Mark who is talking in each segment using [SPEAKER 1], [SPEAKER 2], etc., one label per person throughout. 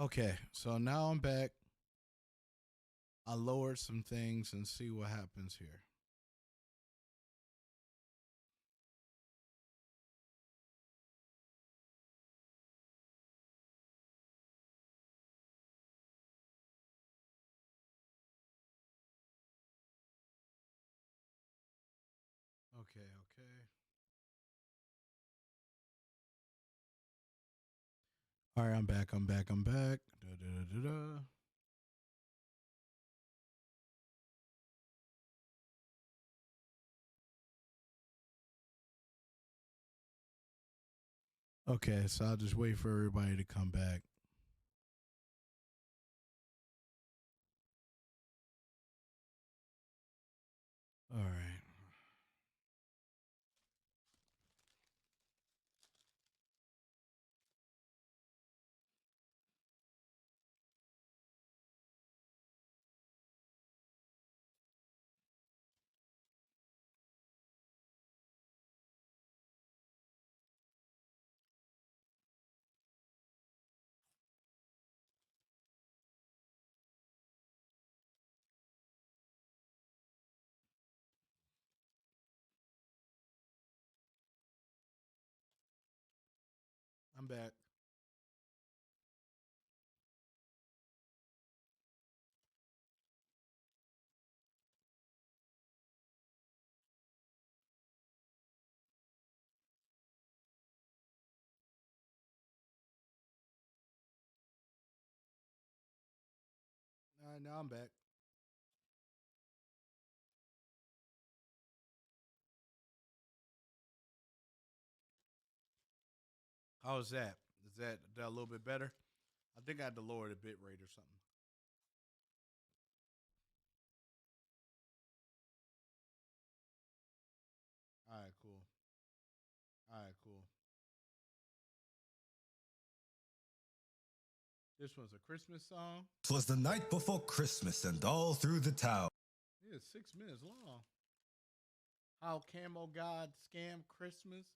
[SPEAKER 1] Okay, so now I'm back. I lowered some things and see what happens here. Okay, okay. All right, I'm back. I'm back. I'm back. Da, da, da, da, da. Okay, so I'll just wait for everybody to come back. All right. I'm back. All right, now I'm back. How's that? Is that a little bit better? I think I had to lower the bit rate or something. All right, cool. All right, cool. This one's a Christmas song.
[SPEAKER 2] 'Twas the night before Christmas, and all through the town.
[SPEAKER 1] Yeah, it's 6 minutes long. How Camo God Scam Christmas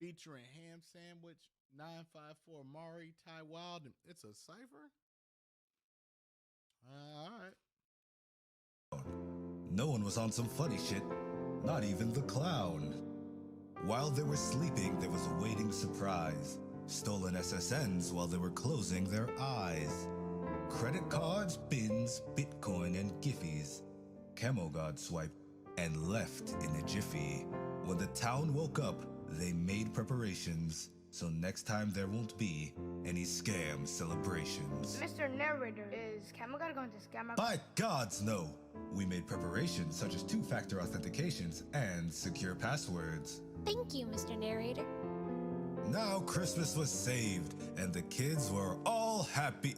[SPEAKER 1] featuring Ham Sandwich 954 Mari Ty Wild. It's a cipher. All right.
[SPEAKER 2] No one was on some funny shit, not even the clown. While they were sleeping, there was a waiting surprise. Stolen SSNs while they were closing their eyes. Credit cards, bins, Bitcoin, and Giphies. Camo God swiped and left in a jiffy. When the town woke up, they made preparations, so next time there won't be any scam celebrations.
[SPEAKER 3] Mr. Narrator, is Camelot going to scam our...
[SPEAKER 2] By gods, no! We made preparations such as two-factor authentications and secure passwords.
[SPEAKER 4] Thank you, Mr. Narrator.
[SPEAKER 2] Now Christmas was saved, and the kids were all happy.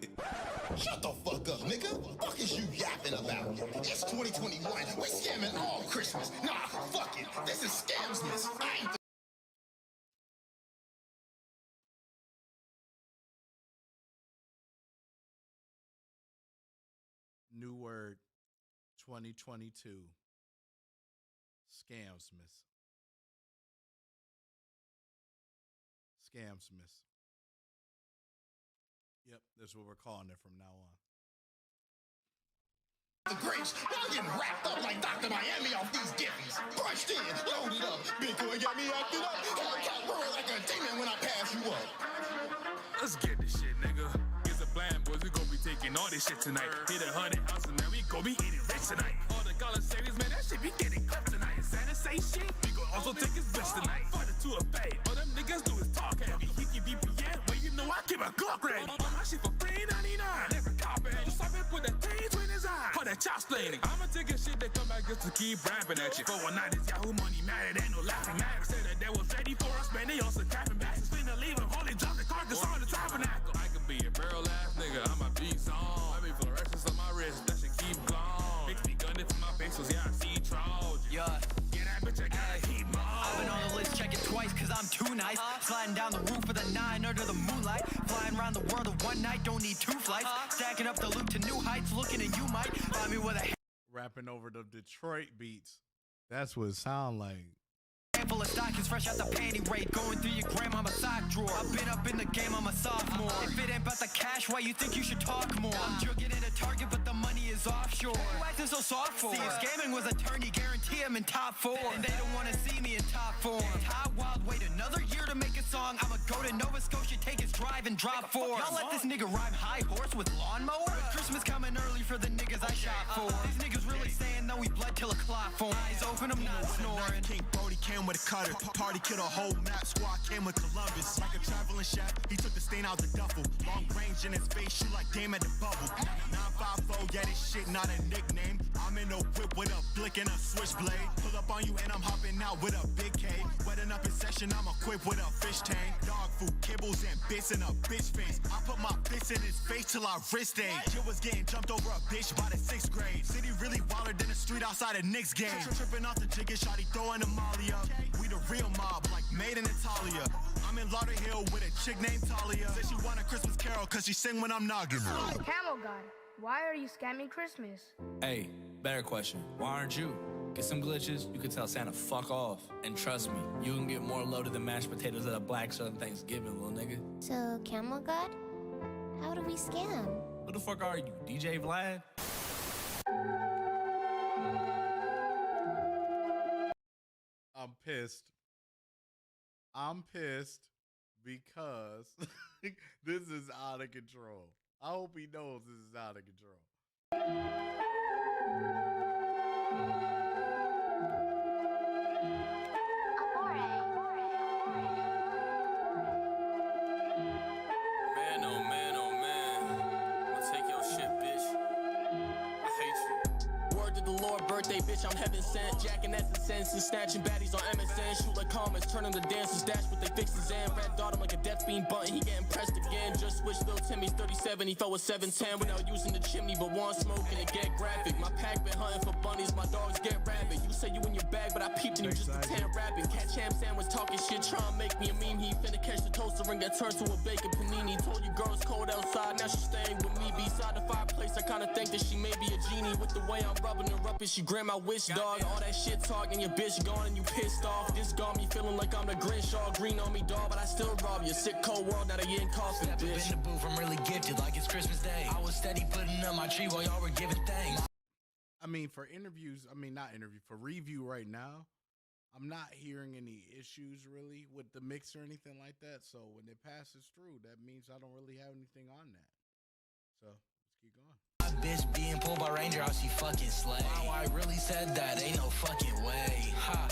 [SPEAKER 5] Shut the fuck up, nigga. Fuck is you yapping about? It's 2021. We're scamming all Christmas. Nah, fuck it. This is Scamsmas. I ain't
[SPEAKER 1] New word 2022. Scamsmas. Scamsmas. Yep, that's what we're calling it from now on.
[SPEAKER 5] the Grinch. Y'all getting wrapped up like Dr. Miami off these giffies. Brushed in, loaded up. Bitcoin got me acted up. Hellcat roll like a demon when I pass you up.
[SPEAKER 6] Let's get this shit, nigga. Here's a plan, boys. We gon' be taking all this shit tonight. Hit 100 houses, man. We gon' be eating rich tonight. All the college savings, man. That shit be getting cut tonight. Santa say shit. We gon' also take his bitch tonight. Fight it to a fade. All them niggas do is talk heavy. He keep BPM. Well, you know I keep a Glock ready. My shit for $3.99. Never cop it. Just stop it, put that taste in his eye. Call that chop splaining. I'ma take a shit that come back just to keep rapping at you. For one night, it's Yahoo money mad. It ain't no laughing matter. Said that they was ready for us, man. They also tapping back. Finna leave him. Holy drop the carcass on the tabernacle. I could be a barrel ass nigga. I'm a beat song. I be fluorescence on my wrist. That shit keep gone. Makes me gun it for my face. So yeah, I see Trojan.
[SPEAKER 7] Yeah.
[SPEAKER 6] Get that bitch, I gotta keep on.
[SPEAKER 7] I've been on the list, check it twice, cause I'm too nice. Sliding down the roof of the 9 under the moonlight. Flying around the world in one night, don't need 2 flights. Stacking up the loot to new heights, looking at you might find me with a
[SPEAKER 1] Rapping over the Detroit beats. That's what it sound like.
[SPEAKER 7] handful of stockings, fresh fresh out the panty raid, going through your grandmama's sock drawer. I've been up in the game, I'm a sophomore. If it ain't about the cash, why you think you should talk more? I'm jugging at a Target, but the money is offshore. Who acting so soft for? See, if scamming was a turn, you guarantee I'm in top 4. And they don't wanna see me in top form. Todd Wild, wait another year to make a song. I'ma go to Nova Scotia, take his drive and drop 4. Y'all let this nigga rhyme high horse with lawnmower? Christmas coming early for the niggas I shot for. These niggas really saying no, we bled till a clot form. Eyes open, I'm not snoring.
[SPEAKER 4] King Brody came with a cutter. Party killed a whole map. Squad came with Columbus. Like a traveling chef, he took the stain out the duffel. Long range in his face, shoot like Dame at the bubble. 954, yeah, this shit not a nickname. I'm in a whip with a blick and a switchblade. Pull up on you and I'm hopping out with a big K. Wetting up in session, I'm equipped with a fish tank. Dog food, kibbles, and bits in a bitch face. I put my fists in his face till I wrist ache. Kid was getting jumped over a bitch by the 6th grade. City really wilder than the street outside of Knicks game. Tripping off the jig and shotty throwing a molly up. We the real mob, like made in Italia. I'm in Lauderhill with a chick named Talia. Said she want a Christmas carol cause she sing when I'm nogging her.
[SPEAKER 3] Camel God, why are you scamming Christmas?
[SPEAKER 8] Hey, better question. Why aren't you? Get some glitches, you can tell Santa fuck off. And trust me, you can get more loaded than mashed potatoes at a black Southern Thanksgiving, little nigga.
[SPEAKER 9] So, Camel God, how do we scam?
[SPEAKER 8] Who the fuck are you, DJ Vlad?
[SPEAKER 1] I'm pissed. I'm pissed because this is out of control. I hope he knows this is out of control.
[SPEAKER 6] Man, oh man, oh man. I'll take your shit, bitch. I hate you.
[SPEAKER 10] Word to the Lord, birthday, bitch, I'm heaven sent. Jacking that's the sense and snatching baddies on MSN. Shoot like comets, turning the dancers, dash what they fixes in. Red dot him like a death beam button, he getting pressed again. Just switched Lil Timmy's 37, he fell with 710 without using the chimney, but one smoke and it get graphic. My pack been hunting for bunnies, my dogs get rabid. You say you in your bag, but I peeped and you just pretend rapping. Catch ham sandwich talking shit, trying to make me a meme. He finna catch the toaster ring that turns to a bacon panini. Told you girl it's cold outside, now she's staying with me. Beside the fireplace, I kinda think that she may be a genie. With the way I'm rubbing her up, and she grant my wish, dog. All that shit talking, your bitch gone and you pissed off. This got me feeling like I'm the Grinch, all green on me, dog. But I still rob you. Sick cold world, now they in coffin, bitch.
[SPEAKER 7] In the booth, I'm really gifted like it's Christmas Day. I was steady putting up my tree while y'all were giving thanks.
[SPEAKER 1] I mean, for interviews, for review right now, I'm not hearing any issues really with the mix or anything like that. So when it passes through, that means I don't really have anything on that. So let's keep going.
[SPEAKER 7] My bitch being pulled by Ranger, how she fucking slay. Wow, I really said that, ain't no fucking way. Ha.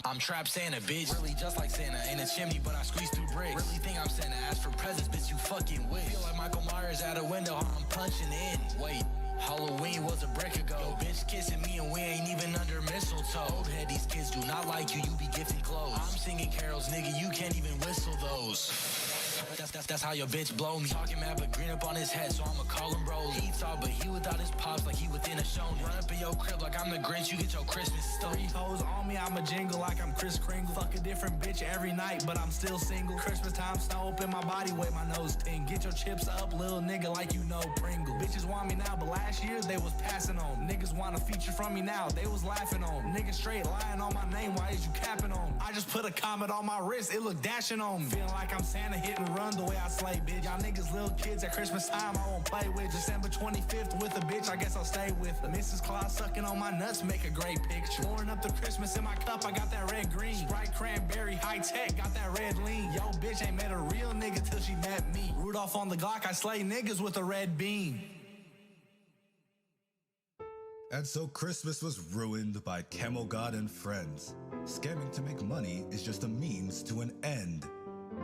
[SPEAKER 7] I'm trapped Santa, bitch. Really just like Santa, ain't a chimney, but I squeeze through bricks. Really think I'm Santa, ask for presents, bitch, you fucking wish. Feel like Michael Myers at a window, I'm punching in. Wait, Halloween was a break ago. Yo, bitch kissing me and we ain't even under mistletoe. Old head, these kids do not like you, you be gifting clothes. I'm singing carols, nigga, you can't even whistle those. That's how your bitch blow me. Talking mad but green up on his head, so I'ma call him Broly. He talk but he without his pops like he within a show. Run up in your crib like I'm the Grinch, you get your Christmas stuff. 3 toes on me, I'ma jingle like I'm Kris Kringle. Fuck a different bitch every night, but I'm still single. Christmas time, snow up in my body, wait my nose ting. Get your chips up, little nigga, like you know Pringle. Bitches want me now, but last year they was passing on. Niggas want a feature from me now, they was laughing on. Niggas straight lying on my name, why is you capping on? I just put a comet on my wrist, it look dashing on me. Feeling like I'm Santa, hit and run the way I slay, bitch. Y'all niggas little kids at Christmas time, I won't play with. December 25th with a bitch, I guess I'll stay with her. Mrs. Claus sucking on my nuts, make a great picture. Pouring up the Christmas in my cup, I got that red green. Sprite cranberry, high tech, got that red lean. Yo, bitch ain't met a real nigga till she met me. Rudolph on the Glock, I slay niggas with a red beam.
[SPEAKER 2] And so Christmas was ruined by Camel God and friends. Scamming to make money is just a means to an end.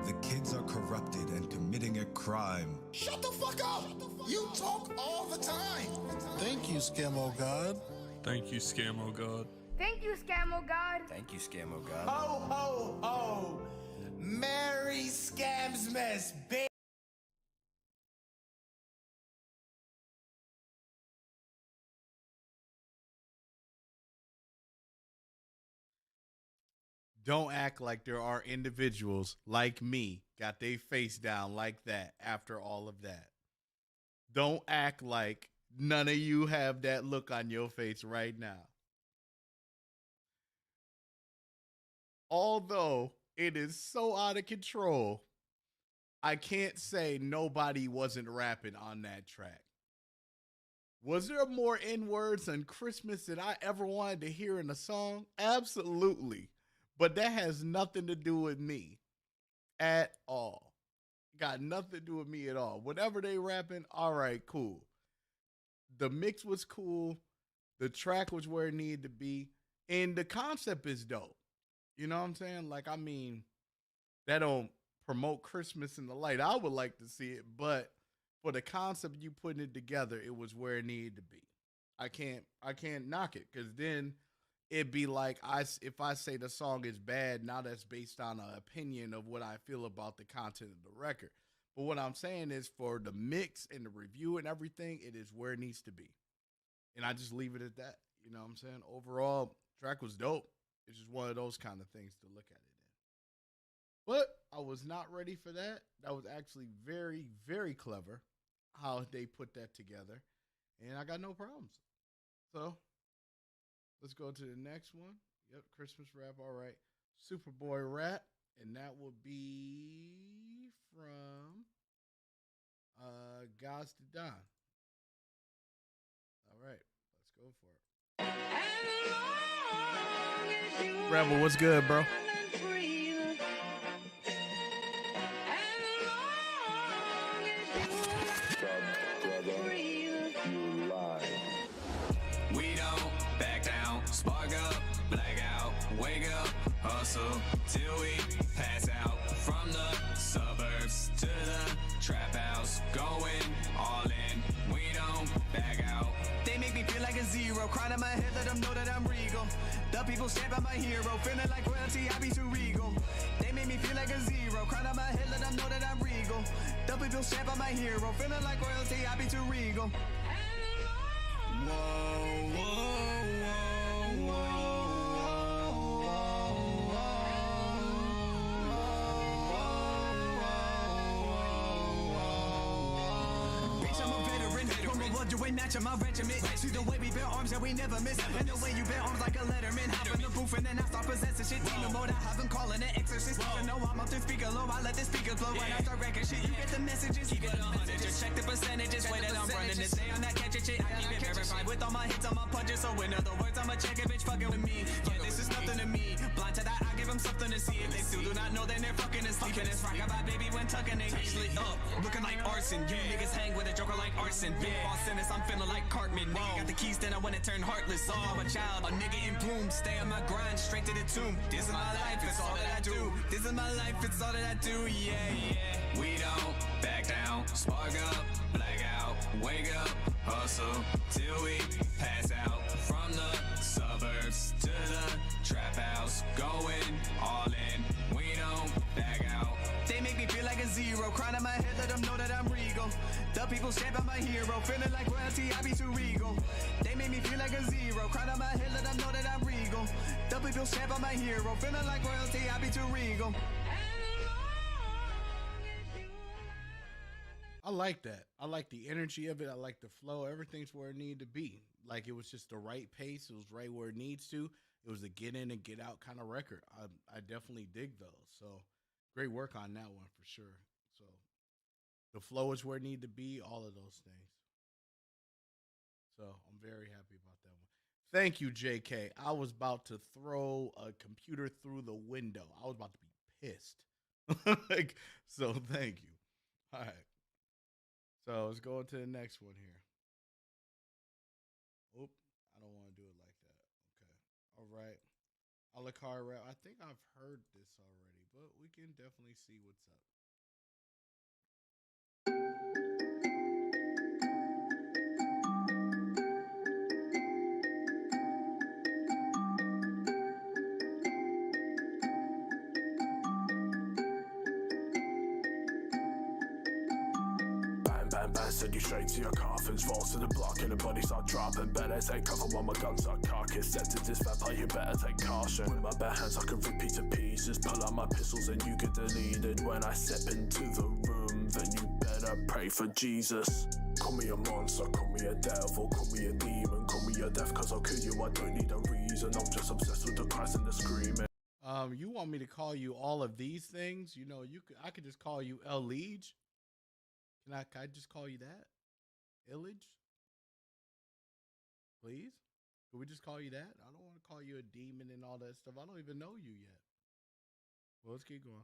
[SPEAKER 2] The kids are corrupted and committing a crime.
[SPEAKER 5] Shut the fuck up! You talk all the time!
[SPEAKER 11] Thank you, Scammo God.
[SPEAKER 6] Thank you, Scammo God.
[SPEAKER 3] Thank you, Scammo God.
[SPEAKER 7] Thank you, Scammo God.
[SPEAKER 4] Ho, ho, ho! Merry Scamsmas, bitch!
[SPEAKER 1] Don't act like there are individuals like me got their face down like that after all of that. Don't act like none of you have that look on your face right now. although it is so out of control, I can't say nobody wasn't rapping on that track. Was there more N-words on Christmas than I ever wanted to hear in a song? Absolutely. But that has nothing to do with me at all. Got nothing to do with me at all. Whatever they rapping, all right, cool. The mix was cool. The track was where it needed to be. And the concept is dope. You know what I'm saying? Like, I mean, that don't promote Christmas in the light. I would like to see it, but for the concept you putting it together, it was where it needed to be. I can't knock it, because then it'd be like if I say the song is bad, now that's based on an opinion of what I feel about the content of the record. But what I'm saying is, for the mix and the review and everything, it is where it needs to be. And I just leave it at that. You know what I'm saying? Overall, track was dope. It's just one of those kind of things to look at it in. But I was not ready for that. That was actually very, very clever how they put that together. And I got no problems. So let's go to the next one. Yep, Christmas rap. All right. Superboy rap. And that will be from Gods to Don. All right. Let's go for it. Rebel, what's good, bro?
[SPEAKER 12] We don't back down, spark up, black out, wake up, hustle till we pass out. From the suburbs to the trap house, going all in. We don't back out.
[SPEAKER 13] They make me feel like a zero, crying in my head, let them know that I'm regal. The people stand by my hero, feeling like royalty, I be too regal. They make me feel like a zero, crying in my head, let them know that I'm regal. The people stand by my hero, feeling like royalty, I be too regal. Whoa, whoa, whoa, whoa. You ain't matching my regiment. See the way we bear arms that we never miss. And the way you bear arms like a letterman. Hop in the booth and then I start possessing shit. Demon mode, I have them calling it exorcist. You know I'm up to speaker low, I let the speakers blow. When I start wrecking shit, you get the messages. Keep it 100, just check the percentages. Way that I'm running this day, I'm not catching shit. I keep it verified with all my hits on my punches. So in other words, I'ma check a bitch fucking with me. Yeah, this is nothing to me. Blind to that, I give them something to see. If they still do not know, then they're fucking asleep. And it's rockabye baby when tucking they lit up. Looking like arson. You niggas hang with a joker like arson. Big boss sentence, I'm feeling like Cartman. Nigga got the keys, then I wanna turn heartless. Oh, I'm a child, a nigga in bloom. Stay on my grind, straight to the tomb. This is my life, it's all that I do. This is my life, it's all that I do. Yeah, yeah.
[SPEAKER 12] We don't back down, spark up, black out, wake up, hustle till we pass out. From the suburbs to the trap house, going all in. We don't back out.
[SPEAKER 13] They make me feel like a zero, crying in my head, let them know that I'm regal. The people stand by my hero, feeling like royalty, I be too regal. They make me feel like a zero, crying in my head, let them know that I'm regal. The people stand by my hero, feeling like royalty, I be too regal.
[SPEAKER 1] I like that. I like the energy of it. I like the flow. Everything's where it needed to be. Like, it was just the right pace. It was right where it needs to. It was a get in and get out kind of record. I definitely dig those. So great work on that one for sure. So the flow is where it needed to be. All of those things. So I'm very happy about that one. Thank you, JK. I was about to throw a computer through the window. I was about to be pissed. So thank you. All right. So let's go into the next one here. Oop, I don't want to do it like that. Okay. All right. A la carte rap. I think I've heard this already, but we can definitely see what's up.
[SPEAKER 14] Send you straight to your coffins, falls to the block and the body start dropping. Better take cover while my guns are carcass. Scented this vampire, you better take caution. With my bare hands I can rip you to pieces. Pull out my pistols and you get deleted. When I step into the room, then you better pray for Jesus. Call me a monster, call me a devil, call me a demon, call me a death, cause I'll kill you, I don't need a reason. I'm just obsessed with the cries and the screaming.
[SPEAKER 1] You want me to call you all of these things? You know, I could just call you Elige. Can I just call you that? Illage? Please? Can we just call you that? I don't want to call you a demon and all that stuff. I don't even know you yet. Well, let's keep going.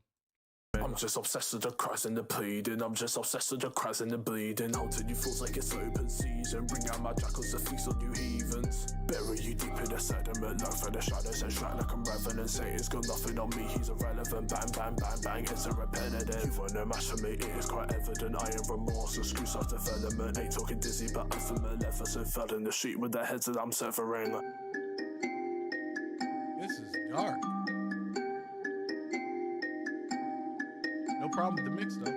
[SPEAKER 14] I'm just obsessed with the cries and the pleading. I'm just obsessed with the cries and the bleeding. Haunting you feels like it's open season. Bring out my jackals to feast on you heathens. Bury you deep in the sediment. Look for the shadows and shrine like I'm revenant. Satan's got nothing on me, he's irrelevant. Bang, bang, bang, bang, it's a repetitive. You want no match for me, it is quite evident. I am remorse and screw self development. Ain't talking dizzy, but I'm from Maleficent. Fell in the street with the heads that I'm severing.
[SPEAKER 1] This is dark. No problem with the mix, though.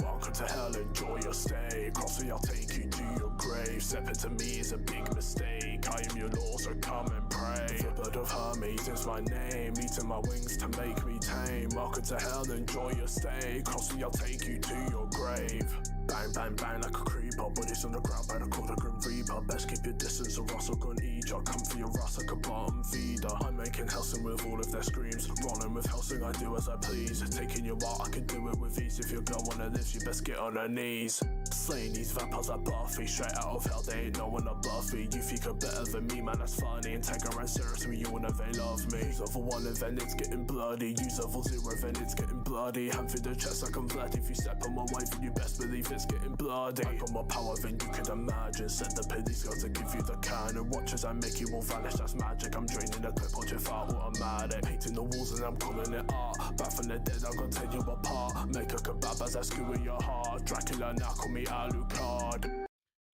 [SPEAKER 14] Welcome to hell, enjoy your stay. Crossing, I'll take you to your grave. Stepping to me is a big mistake. I am your Lord, so come and pray. The blood of Hermes is my name. Eating my wings to make me tame. Welcome to hell, enjoy your stay. Crossing, I'll take you to your grave. Bang, bang, bang like a creeper. Bodies on the ground by the quarter grim reaper. Best keep your distance or Russell gon' eat ya. Come for your ass like a bottom feeder. I'm making Helsing with all of their screams. Rolling with Helsing, I do as I please. Taking your art, I can do it with ease. If your girl wanna live, you best get on her knees. Slaying these vampires like Buffy. Straight out of hell, they ain't no one a Buffy. You think you're better than me, man, that's funny. And take around serious when you wanna they love me. Use level 1 event, it's getting bloody. Use level 0 event, it's getting bloody. Hand through the chest like I'm Vlad. If you step on my way, then you best believe it's getting bloody. I got more power than you could imagine. Send the police girl to give you the can. And watch as I make you all vanish, that's magic. I'm draining the clip on your fire automatic. Painting the walls and I'm calling it art. Back from the dead, I'm gonna tear you apart. Make a kebab as I skewer your heart. Dracula now call me Alucard.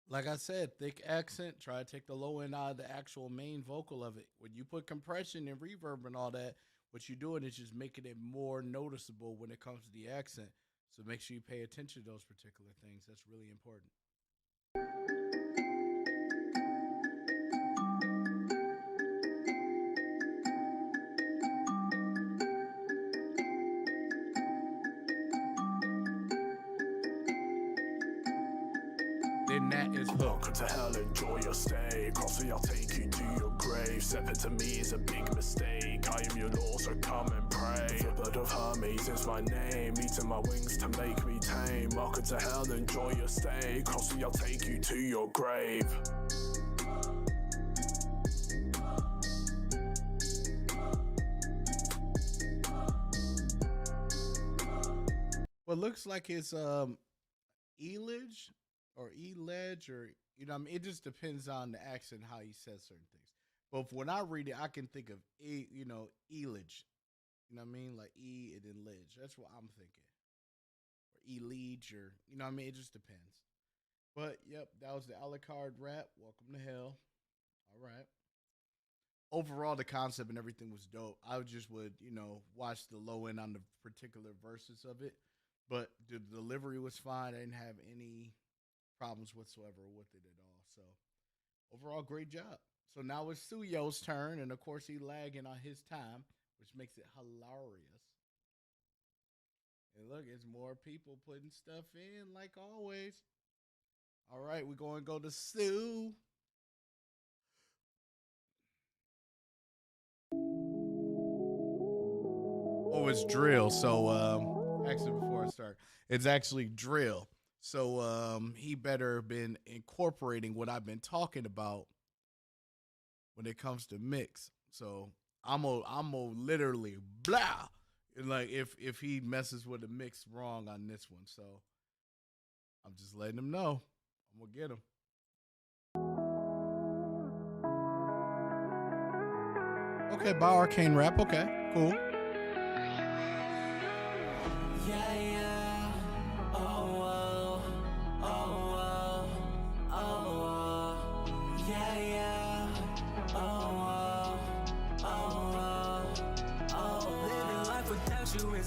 [SPEAKER 1] Like I said, thick accent. Try to take the low end out of the actual main vocal of it. When you put compression and reverb and all that, what you're doing is just making it more noticeable when it comes to the accent. So make sure you pay attention to those particular things. That's really important. Then that is hook.
[SPEAKER 14] Welcome to hell, enjoy your stay. Crossing, I'll take you to your grave. Stepping to me is a big mistake. I am your Lord, so come and pray. The blood of Hermes is my name. Eating my wings to make me tame. Welcome to hell, enjoy your stay. Crossing, I'll take you to your grave.
[SPEAKER 1] Well, looks like it's Elige or Eledge, or you know what I mean, it just depends on the accent how he says certain things. But when I read it, I can think of Elige. You know what I mean, like E and then Lidge. That's what I'm thinking. Or Elige, or you know what I mean, it just depends. But yep, that was the Alucard rap. Welcome to hell. All right. Overall, the concept and everything was dope. I just would, watch the low end on the particular verses of it. But the delivery was fine. I didn't have any problems whatsoever with it at all. So overall, great job. So now it's Suyo's turn, and of course he's lagging on his time, which makes it hilarious. And look, it's more people putting stuff in like always. All right, we're going to go to Sue. Oh, it's drill. So actually, before I start, it's actually drill. So he better have been incorporating what I've been talking about when it comes to mix. So I'm gonna literally blah, and like if he messes with the mix wrong on this one. So I'm just letting him know. I'm gonna get him. Okay, by Arcane Rap. Okay, cool.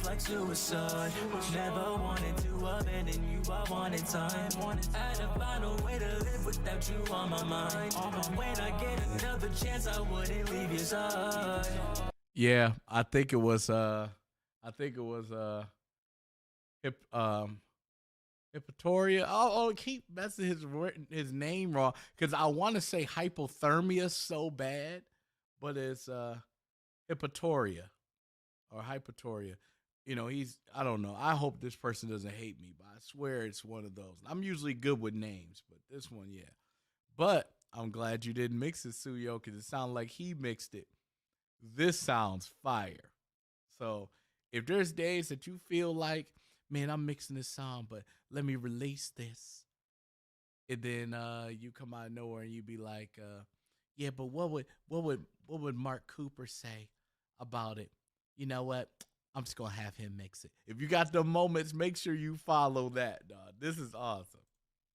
[SPEAKER 15] Like suicide. Never wanted to abandon you, I wanted time. Had to find a way to live without you on my mind. When I get another chance, I wouldn't leave your side.
[SPEAKER 1] Yeah, I think it was hip Hypotoria. Oh, keep messing his name wrong because I want to say hypothermia so bad, but it's Hypotoria or Hypotoria. You know, I don't know. I hope this person doesn't hate me, but I swear it's one of those. I'm usually good with names, but this one, yeah. But I'm glad you didn't mix it, Suyo, because it sounded like he mixed it. This sounds fire. So if there's days that you feel like, man, I'm mixing this song, but let me release this. And then you come out of nowhere and you be like, yeah, but what would Mark Cooper say about it? You know what? I'm just gonna have him mix it. If you got the moments, make sure you follow that, dog. This is awesome.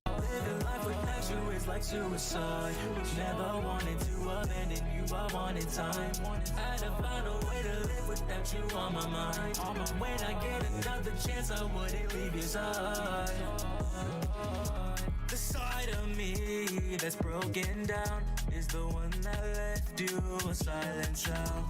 [SPEAKER 15] Living life without you is like suicide. Never wanted to abandon you, I wanted time. Had to find a way to live without you on my mind. When I get another chance, I wouldn't leave your side. The side of me that's broken down is the one that left you a silent sound.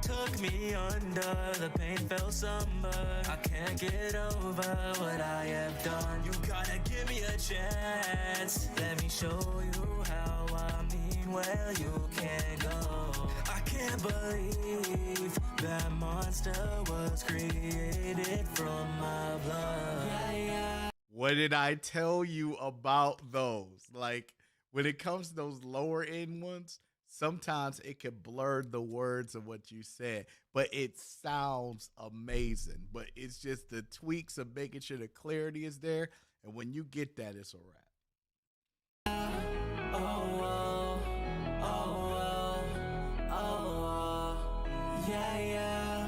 [SPEAKER 15] Took me under, the pain felt somber. I can't get over what I have done. You gotta give me a chance. Let me show you how I mean well you can go. I can't believe that monster was created from my blood. Yeah, yeah.
[SPEAKER 1] What did I tell you about those? Like, when it comes to those lower end ones, sometimes it can blur the words of what you said, but it sounds amazing. But it's just the tweaks of making sure the clarity is there. And when you get that, it's a wrap.
[SPEAKER 15] Yeah, yeah.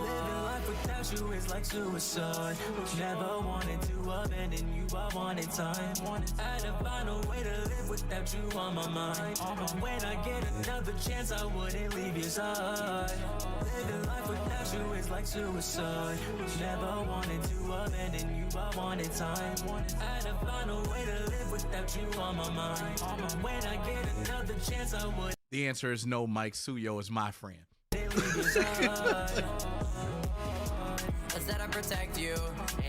[SPEAKER 15] Living life without you is like suicide. Never wanted to abandon you, I wanted time. Had to find a way to live without you on my mind. When I get another chance, I wouldn't leave your side. Living life without you is like suicide. Never wanted to abandon you, I wanted time. Had to find a way to live without you on my mind. When I get another chance, I would.
[SPEAKER 1] The answer is no, Mike. Suyo is my friend.
[SPEAKER 16] I said I'd protect you,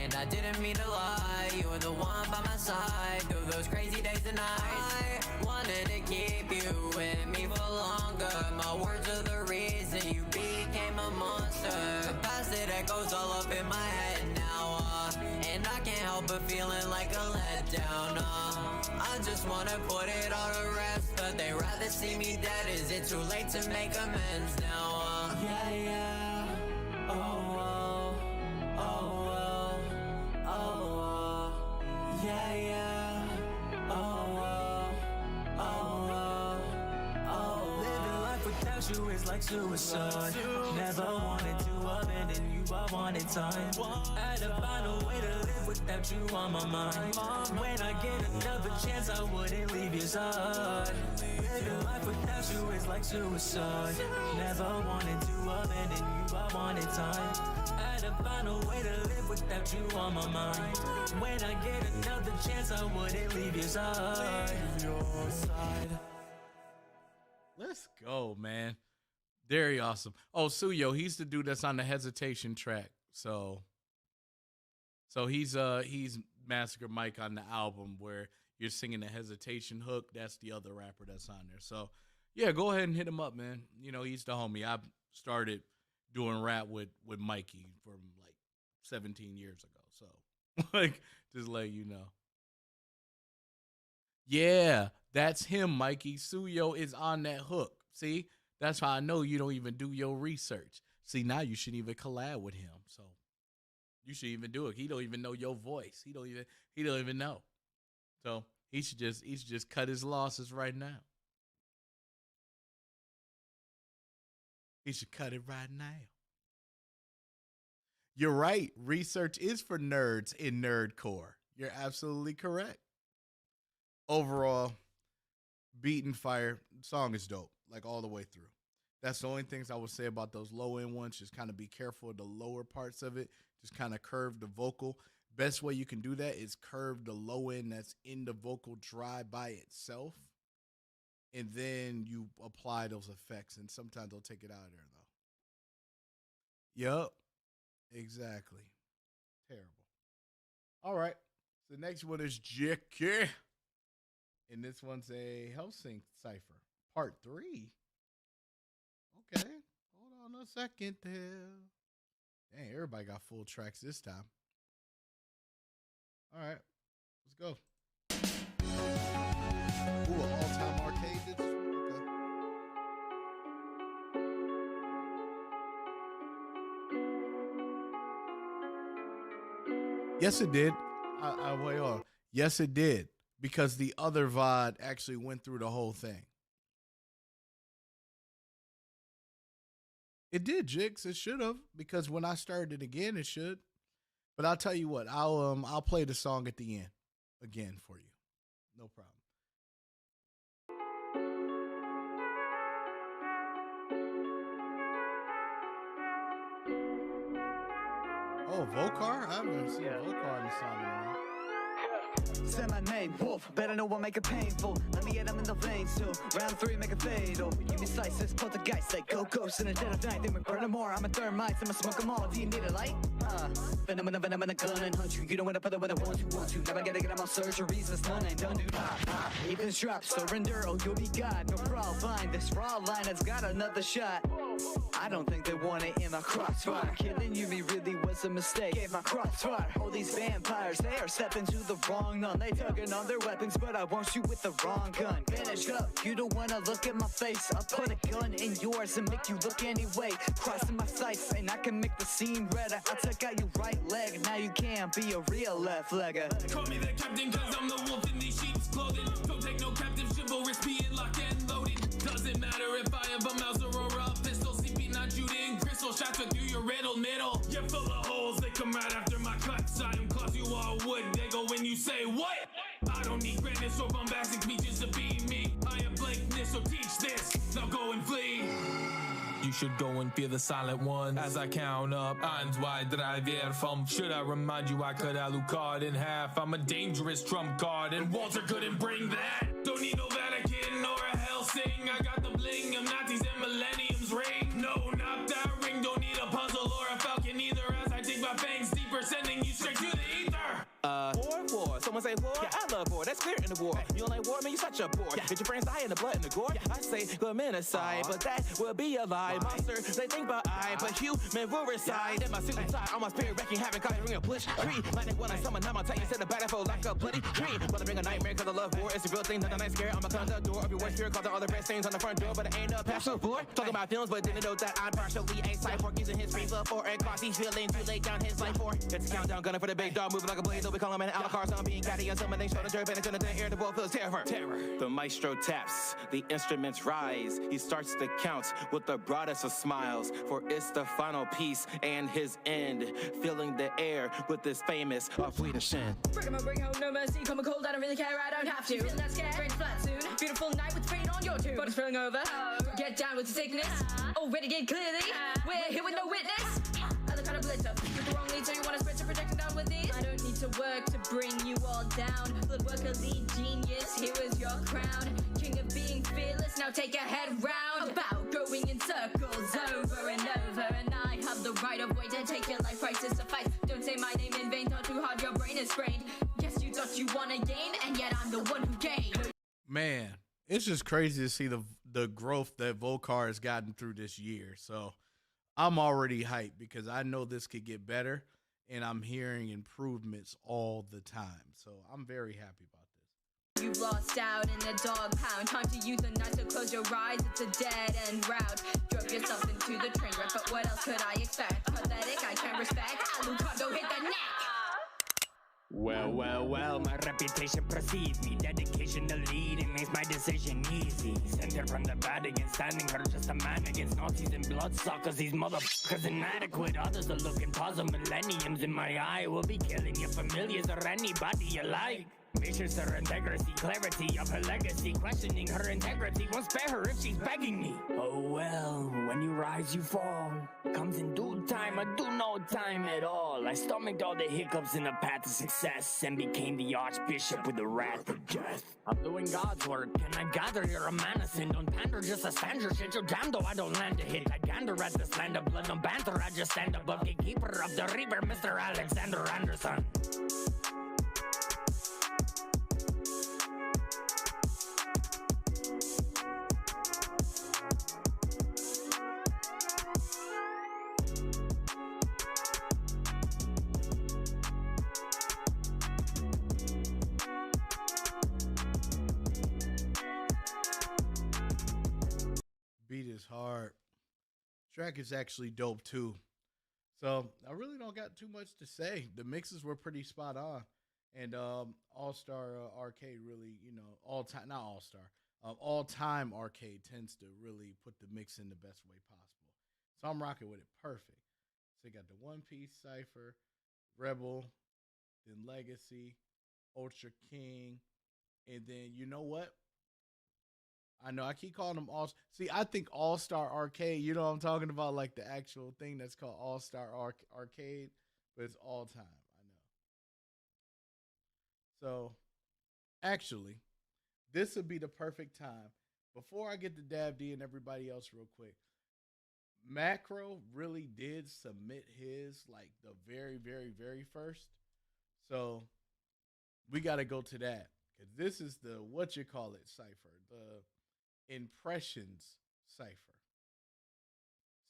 [SPEAKER 16] and I didn't mean to lie. You were the one by my side through those crazy days and nights. I wanted to keep you with me for longer. My words are the reason you became a monster. The past, it echoes all up in my head now, and I can't help but feeling like a letdown. I just wanna put it all to rest, but they rather see me dead. Is it too late to make amends now?
[SPEAKER 15] Yeah, yeah. Yeah, yeah. Living life without you is like suicide. Never wanted to abandon you, I wanted time. Had to find a way to live without you on my mind. When I get another chance, I wouldn't leave your side. Living life without you is like suicide. Never wanted to abandon you, I wanted time. Had to find a way to live without you on my mind. When I get another chance, I wouldn't leave your side.
[SPEAKER 1] Let's go, man. Very awesome. Oh, Suyo, he's the dude that's on the Hesitation track. So he's Massacre Mike on the album where you're singing the Hesitation hook. That's the other rapper that's on there. So yeah, go ahead and hit him up, man. You know, he's the homie. I started doing rap with Mikey from like 17 years ago. So like, just let you know. Yeah, that's him, Mikey. Suyo is on that hook. See, that's how I know you don't even do your research. See, now you shouldn't even collab with him. So you should even do it. He don't even know your voice. He don't even know. So he should just cut his losses right now. He should cut it right now. You're right. Research is for nerds in Nerdcore. You're absolutely correct. Overall, beat and fire song is dope, like all the way through. That's the only things I would say about those low end ones. Just kind of be careful of the lower parts of it. Just kind of curve the vocal. Best way you can do that is curve the low end that's in the vocal dry by itself. And then you apply those effects. And sometimes they'll take it out of there, though. Yup. Exactly. Terrible. All right. The next one is Jicky. And this one's a Helsing cipher. Part 3. Okay. Hold on a second there. Dang, everybody got full tracks this time. All right. Let's go. Ooh, an all-time arcade. Okay. Yes, it did. Wait on. Yes, it did. Because the other VOD actually went through the whole thing. It did, Jigs. It should have. Because when I started it again, it should. But I'll tell you what. I'll play the song at the end again for you. No problem. Oh, Vokar? I haven't seen Vokar in the song in a while.
[SPEAKER 13] Say my name, Wolf. Better know what make it painful. Let me get them in the veins too. Round 3, make it fatal. Give me slices, put the guys like go ghosts in the dead of night. Then we burn them more. I'm a thermite, I'ma smoke them all. Do you need a light? Venom in a gun and hunt you. You don't want to put it when I want to. Never gotta get them on surgeries. This none ain't done, dude. Even drop, surrender, or you'll be God. No brawl, fine. This raw line has got another shot. I don't think they want it in my crossfire. Killing you me really was a mistake. Gave my crossfire. All these vampires, they are stepping to the wrong none. They tugging on their weapons, but I want you with the wrong gun. Finish up, you don't wanna look at my face. I'll put a gun in yours and make you look anyway. Crossing my sights, and I can make the scene redder. I'll take out your right leg, now you can't be a real left legger.
[SPEAKER 6] Call me the captain, cause I'm the wolf in these sheep's clothing. Don't take no captive, chivalrous being locked and loaded. Doesn't matter if I have a mouse or a pistol. CP not shooting crystal shots through your riddle middle. You're full of holes, they come right after my cuts. I am cause you all wood, they go when you say what? I don't need greatness or bombastic speeches to be me. I am blankness, so teach this. Now go and flee. You should go and fear the silent one as I count up. 1, 2, 3, 4. Should I remind you I cut Alucard in half? I'm a dangerous trump card, and Walter couldn't bring that. Don't need no Vatican or a Helsing. I got the bling of Nazis and Millennium's ring. No, not that ring. Don't need a puzzle or a falcon either. As I dig my fangs deeper, sending you straight to the ether.
[SPEAKER 10] War. Someone say war? Yeah, I love war. That's clear in the war. You don't like war, man, you such a bore. Yeah. Get your friends die in the blood and the gore. Yeah. I say good men aside, but that will be a lie. Monster, they think but I, but human will reside. In my suit and tie, on my spirit wrecking, having cause ring a push. Tree, lightning when I summon, I'm tell you, set the battlefield like a bloody tree. Wanna bring a nightmare cause I love war. It's a real thing, not a night scare. I'ma come to the door of your worst fear, causing all the red stains on the front door, but it ain't a passion for. Talking about films, but didn't know that I'm partially a cyborg using his free love for a cause he's feeling to lay down his life for. It's a countdown, gunning for the big dog, moving like a blade, though we call him an Alucard. Some being catty and some of them show the jerk, and it's in the air, the world feels terror. The maestro taps, the instruments rise. He starts to count with the broadest of smiles, for it's the final piece and his end. Filling the air with this famous fleet shin.
[SPEAKER 17] Bring home, no mercy, come a cold, I don't really care, I don't have to. Feeling that scared, rain flat soon. Beautiful night with rain on your tune. Body's filling over, get down with the sickness. Already did clearly, we're here with no witness. Other kind of blitter, with the wrong lead, so you want to spread your projection down with these? I don't need to work to bring you all down. Blood worker, lead genius, here is your crown. King of being fearless, now take a head round. About going in circles over and over, and I have the right of way to take your life prices suffice. Don't say my name in vain, thought too hard, your brain is sprained. Guess you thought you wanna gain, and yet I'm the one who gained.
[SPEAKER 1] Man, it's just crazy to see the growth that Vokar has gotten through this year. So I'm already hyped because I know this could get better, and I'm hearing improvements all the time. So I'm very happy about this.
[SPEAKER 17] You've lost out in the dog pound. Time to euthanize, so close your eyes. It's a dead end route. Drove yourself into the train wreck, but what else could I expect? Pathetic, I can't respect. Alucardo hit the neck.
[SPEAKER 18] Well, my reputation precedes me. Dedication to leading makes my decision easy. Center from the bad against standing her, just a man against Nazis and bloodsuckers. These motherfuckers inadequate. Others are looking puzzled. Millenniums in my eye will be killing your familiars or anybody you like. Vicious her integrity, clarity of her legacy. Questioning her integrity won't spare her if she's begging me. Oh well, when you rise you fall. comes in due time. I do no time at all. I stomached all the hiccups in the path to success and became the archbishop with the wrath of death. I'm doing God's work, and I gather you're a man-a-sin. Don't pander, just a stand your shit. You're damned though I don't land a hit. I gander at the slant of blood, no banter. I just stand above the keeper of the reaper, Mr. Alexander Anderson.
[SPEAKER 1] Beat is hard. Track is actually dope too. So I really don't got too much to say. The mixes were pretty spot on, and All Star Arcade really, all time, not All Star, all time Arcade tends to really put the mix in the best way possible. So I'm rocking with it perfect. So you got the One Piece Cipher, Rebel, then Legacy, Ultra King, and then you know what? I know I keep calling them all. See, I think All Star Arcade. You know what I'm talking about, like the actual thing that's called All Star Arcade, but it's all time. I know. So, actually, this would be the perfect time. Before I get to Dab D and everybody else, real quick, Macro really did submit his like the very, very, very first. So we got to go to that because this is the cipher, the impressions cipher.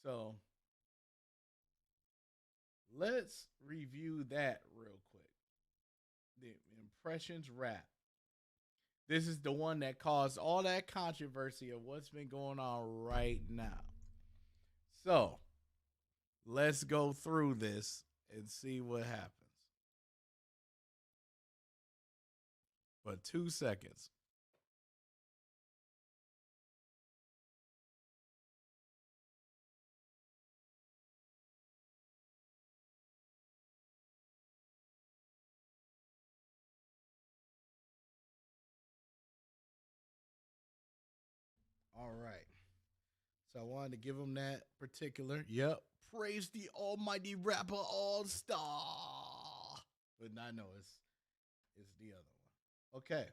[SPEAKER 1] So let's review that real quick. The impressions rap. This is the one that caused all that controversy of what's been going on right now. So let's go through this and see what happens. For 2 seconds. All right. So I wanted to give him that particular. Yep. Praise the almighty rapper all-star. But I know it's the other one. Okay.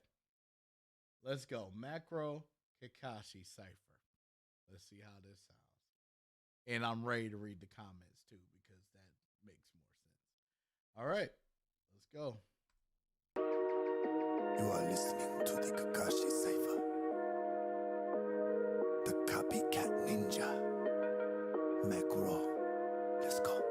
[SPEAKER 1] Let's go. Macro Kakashi Cipher. Let's see how this sounds. And I'm ready to read the comments too because that makes more sense. All right. Let's go.
[SPEAKER 19] You are listening to the Kakashi Cipher. The copycat ninja. Macro. Let's go.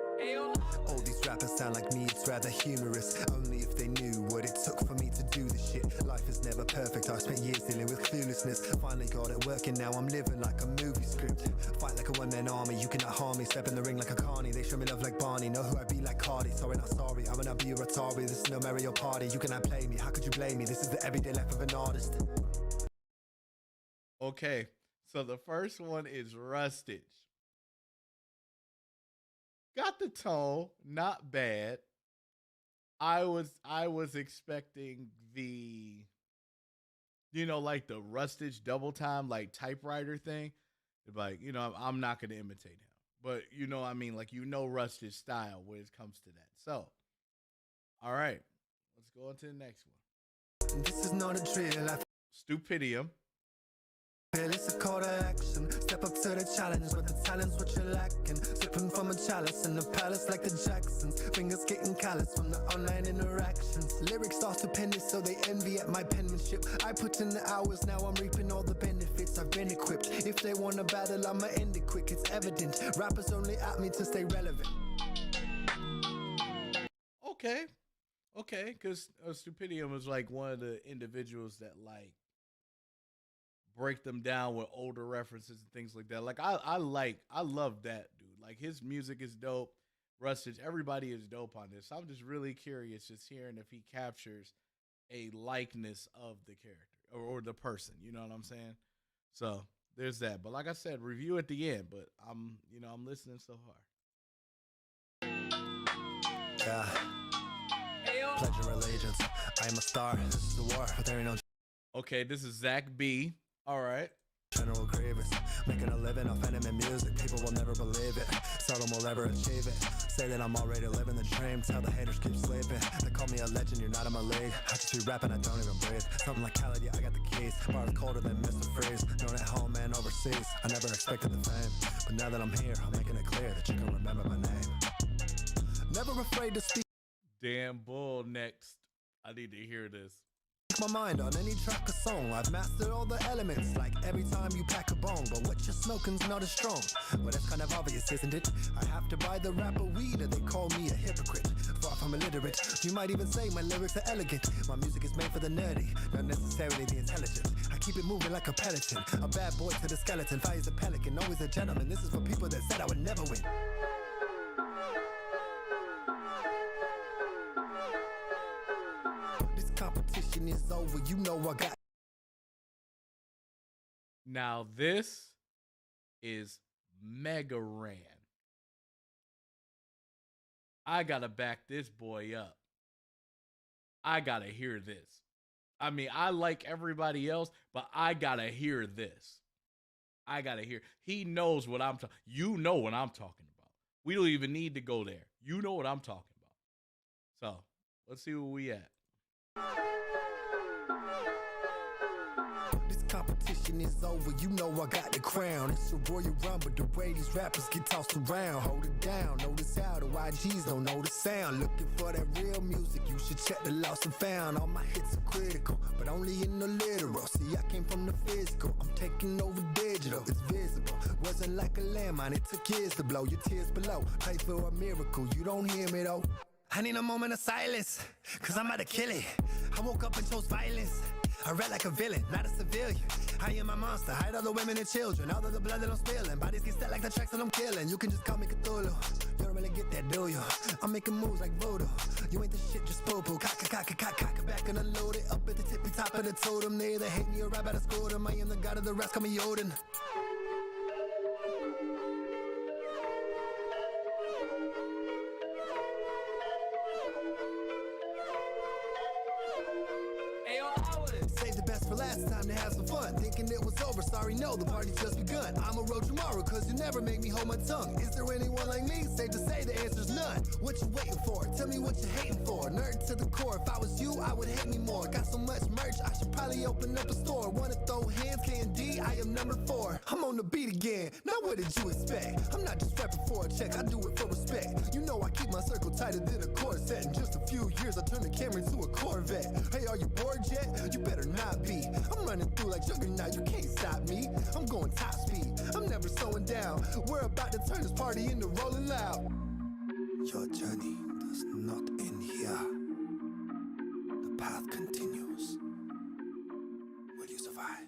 [SPEAKER 19] All these rappers sound like me, it's rather humorous. Only if they knew what it took for me to do this shit. Life is never perfect, I spent years dealing with cluelessness. Finally got it working, now I'm living like a movie script. Fight like a one-man army, you cannot harm me. Step in the ring like a carny, they show me love like Barney. Know who I be like Cardi, sorry not sorry. I wanna be your Atari, this is no Mario Party. You cannot play me, how could you blame me? This is the everyday life of an artist.
[SPEAKER 1] Okay, so the first one is Rustage. Got the tone, not bad. I was expecting the, like the Rustage double time, like typewriter thing. Like, I'm not gonna imitate him, but I mean, like Rustage style when it comes to that. So, all right, let's go on to the next one.
[SPEAKER 19] This is not a drill.
[SPEAKER 1] Stupidium.
[SPEAKER 19] It's a call to action. Step up to the challenge, but the talent's what you're lacking. Sipping from a chalice in the palace like the Jacksons. Fingers getting callous from the online interactions. Lyrics are stupendous, so they envy at my penmanship. I put in the hours, now I'm reaping all the benefits. I've been equipped. If they want to battle, I'ma end it quick. It's evident. Rappers only at me to stay relevant.
[SPEAKER 1] Okay, because Stupidium was like one of the individuals that like break them down with older references and things like that. Like I love that dude. Like his music is dope. Rustage, everybody is dope on this. I'm just really curious just hearing if he captures a likeness of the character or the person. You know what I'm saying? So there's that. But like I said, review at the end. But I'm listening so far.
[SPEAKER 19] Yeah. Pledge allegiance. I am a star. This is the war, but there ain't no.
[SPEAKER 1] Okay, this is Zach B. All right.
[SPEAKER 19] General Grievous, making a living off enemy music. People will never believe it, seldom will ever achieve it. Say that I'm already living the dream, tell the haters keep sleeping. They call me a legend, you're not in my league. I just be rapping, I don't even breathe. Something like Khaled, yeah, I got the keys. Bars colder than Mr. Freeze, known at home and overseas. I never expected the fame, but now that I'm here, I'm making it clear that you can remember my name. Never afraid to speak.
[SPEAKER 1] Damn Bull next. I need to hear this.
[SPEAKER 19] My mind on any track or song. I've mastered all the elements, like every time you pack a bong. But what you're smoking's not as strong. Well, that's kind of obvious, isn't it? I have to buy the rapper weed, or they call me a hypocrite. Far from illiterate, you might even say my lyrics are elegant. My music is made for the nerdy, not necessarily the intelligent. I keep it moving like a peloton, a bad boy to the skeleton. Fire's a pelican, always a gentleman. This is for people that said I would never win. Competition is over, you know I got.
[SPEAKER 1] Now this is mega ran. I gotta back this boy up. I gotta hear this. I mean, I like everybody else, but I gotta hear this. I gotta hear. He knows what I'm talking. You know what I'm talking about. We don't even need to go there. You know what I'm talking about. So let's see where we at.
[SPEAKER 19] This competition is over, you know I got the crown. It's a Royal Rumble, the way these rappers get tossed around. Hold it down, notice how the YGs don't know the sound. Looking for that real music, you should check the lost and found. All my hits are critical, but only in the literal. See, I came from the physical, I'm taking over digital. It's visible, wasn't like a landmine, it took years to blow. Your tears below, pray for a miracle, you don't hear me though. I need a moment of silence, cause I'm about to kill it. I woke up and chose violence. I read like a villain, not a civilian. I am a monster, hide all the women and children. All of the blood that I'm spilling, bodies get set like the tracks that I'm killing. You can just call me Cthulhu, you don't really get that, do you? I'm making moves like voodoo, you ain't the shit, just poo-poo. Cock, back and unload it. Up at the tippy top of the totem. They either hate me or rap out of school them. I am the god of the rest, call me Odin. Save the best for last time to have some fun. Thinking it was over, sorry, no, the party's just begun. I'ma roll tomorrow, cause you never make me hold my tongue. Is there anyone like me? Safe to say the answer's none. What you waiting for? Tell me what you're hating for. Nerd to the core, if I was you, I would hate me more. Got so much merch, I should probably open up a store. Wanna throw hands, K&D, I am number 4. I'm on the beat again, now what did you expect? I'm not just rapping for a check, I do it for respect. You know I keep my circle tighter than a corset. In just a few years, I turned the camera into a Corvette. Hey, are you bored yet? You better not be. I'm running through like Juggernaut, you can't stop me. I'm going top speed, I'm never slowing down. We're about to turn this party into Rolling Loud. Your journey does not end here. The path continues. Will you survive?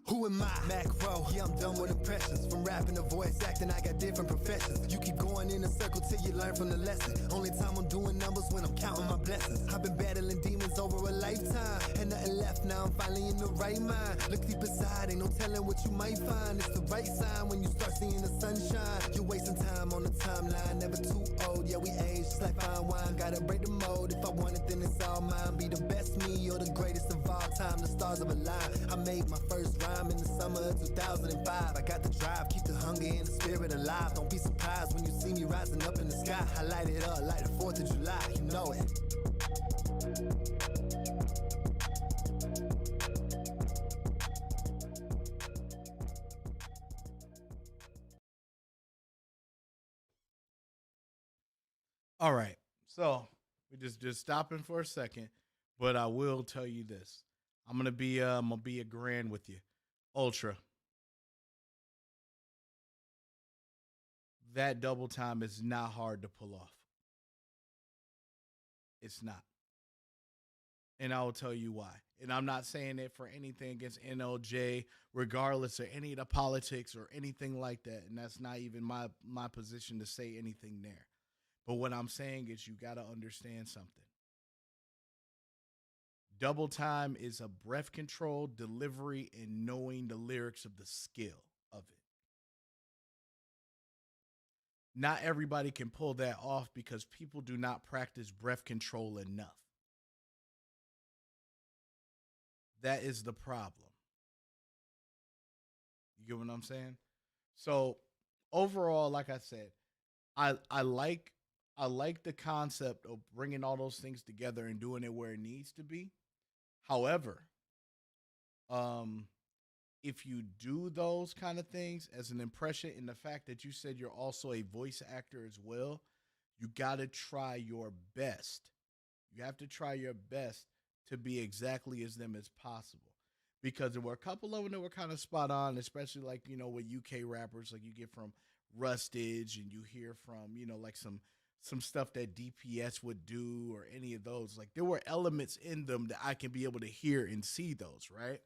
[SPEAKER 19] Who am I? Macro. Yeah, I'm done with impressions. From rapping to voice acting, I got different professions. You keep going in a circle till you learn from the lesson. Only time I'm doing numbers when I'm counting my blessings. I've been battling demons over a lifetime, and nothing left now, I'm finally in the right mind. Look deep inside, ain't no telling what you might find. It's the right sign when you start seeing the sunshine. You're wasting time on the timeline, never too old. Yeah, we age just like fine wine. Gotta break the mold, if I want it then it's all mine. Be the best me, you're the greatest of all time. The stars of a line. I made my first rhyme in the summer of 2005. I got the drive, keep the hunger and the spirit alive. Don't be surprised when you see me rising up in the sky. I light it up like the 4th of July, you know it.
[SPEAKER 1] All right, so we just stopping for a second, but I will tell you this: I'm gonna be a grand with you, Ultra. That double time is not hard to pull off. It's not, and I will tell you why. And I'm not saying it for anything against NLJ, regardless of any of the politics or anything like that. And that's not even my position to say anything there. But what I'm saying is you got to understand something. Double time is a breath control, delivery, and knowing the lyrics of the skill of it. Not everybody can pull that off because people do not practice breath control enough. That is the problem. You get what I'm saying? So overall, like I said, I like I like the concept of bringing all those things together and doing it where it needs to be. However, um, if you do those kind of things as an impression, in the fact that you said you're also a voice actor as well, you got to try your best. You have to try your best to be exactly as them as possible. Because there were a couple of them that were kind of spot on, especially like, with UK rappers, like you get from Rustage and you hear from, like some stuff that DPS would do or any of those. Like there were elements in them that I can be able to hear and see those, right?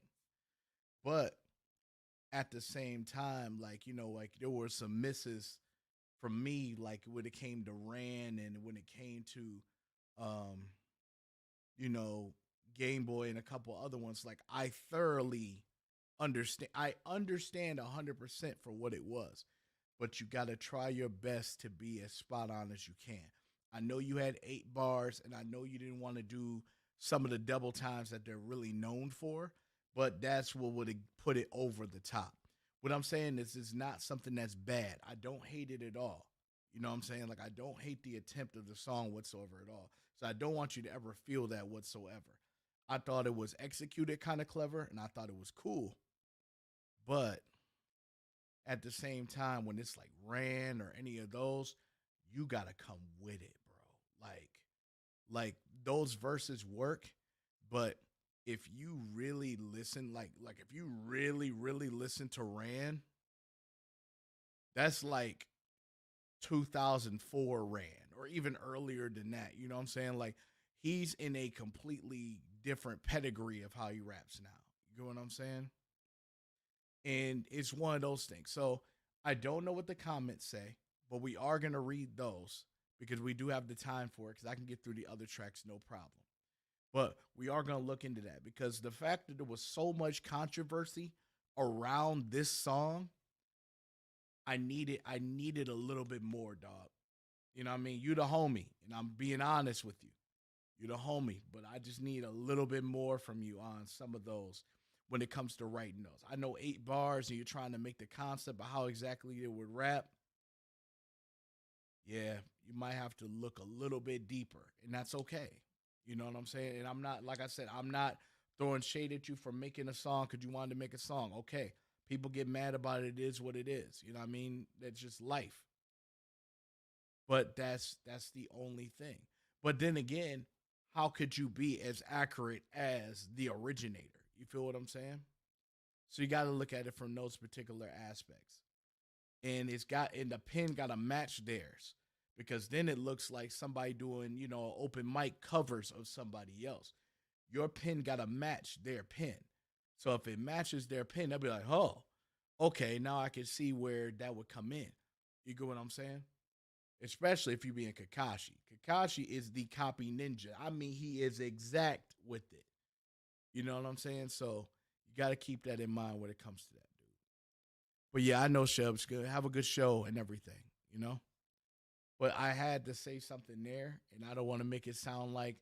[SPEAKER 1] But at the same time, like, like there were some misses from me, like when it came to Ran and when it came to you know, Game Boy and a couple other ones, like I thoroughly understand. I understand 100% for what it was, but you got to try your best to be as spot on as you can. I know you had 8 bars, and I know you didn't want to do some of the double times that they're really known for, but that's what would have put it over the top. What I'm saying is not something that's bad. I don't hate it at all. You know what I'm saying? Like, I don't hate the attempt of the song whatsoever at all. So I don't want you to ever feel that whatsoever. I thought it was executed kind of clever, and I thought it was cool. But at the same time, when it's like Ran or any of those, you gotta come with it, bro. Like those verses work, but if you really listen, like if you really listen to Ran, that's like 2004 Ran or even earlier than that. You know what I'm saying? Like he's in a completely different pedigree of how he raps now. You know what I'm saying? And it's one of those things. So I don't know what the comments say, but we are going to read those because we do have the time for it because I can get through the other tracks no problem. But we are going to look into that because the fact that there was so much controversy around this song, I needed a little bit more, dog. You know what I mean? You the homie, and I'm being honest with you. You the homie, but I just need a little bit more from you on some of those when it comes to writing those. I know 8 bars and you're trying to make the concept of how exactly it would rap. Yeah, you might have to look a little bit deeper, and that's okay. You know what I'm saying? And I'm not, like I said, I'm not throwing shade at you for making a song because you wanted to make a song. Okay, people get mad about it. It is what it is. You know what I mean? That's just life. But that's the only thing. But then again, how could you be as accurate as the originator? You feel what I'm saying? So you got to look at it from those particular aspects. And the pen got to match theirs because then it looks like somebody doing, open mic covers of somebody else. Your pen got to match their pen. So if it matches their pen, they'll be like, oh, okay, now I can see where that would come in. You get what I'm saying? Especially if you be in Kakashi. Kakashi is the copy ninja. I mean, he is exact with it. You know what I'm saying? So you got to keep that in mind when it comes to that, dude. But yeah, I know Shub's good. Have a good show and everything, But I had to say something there, and I don't want to make it sound like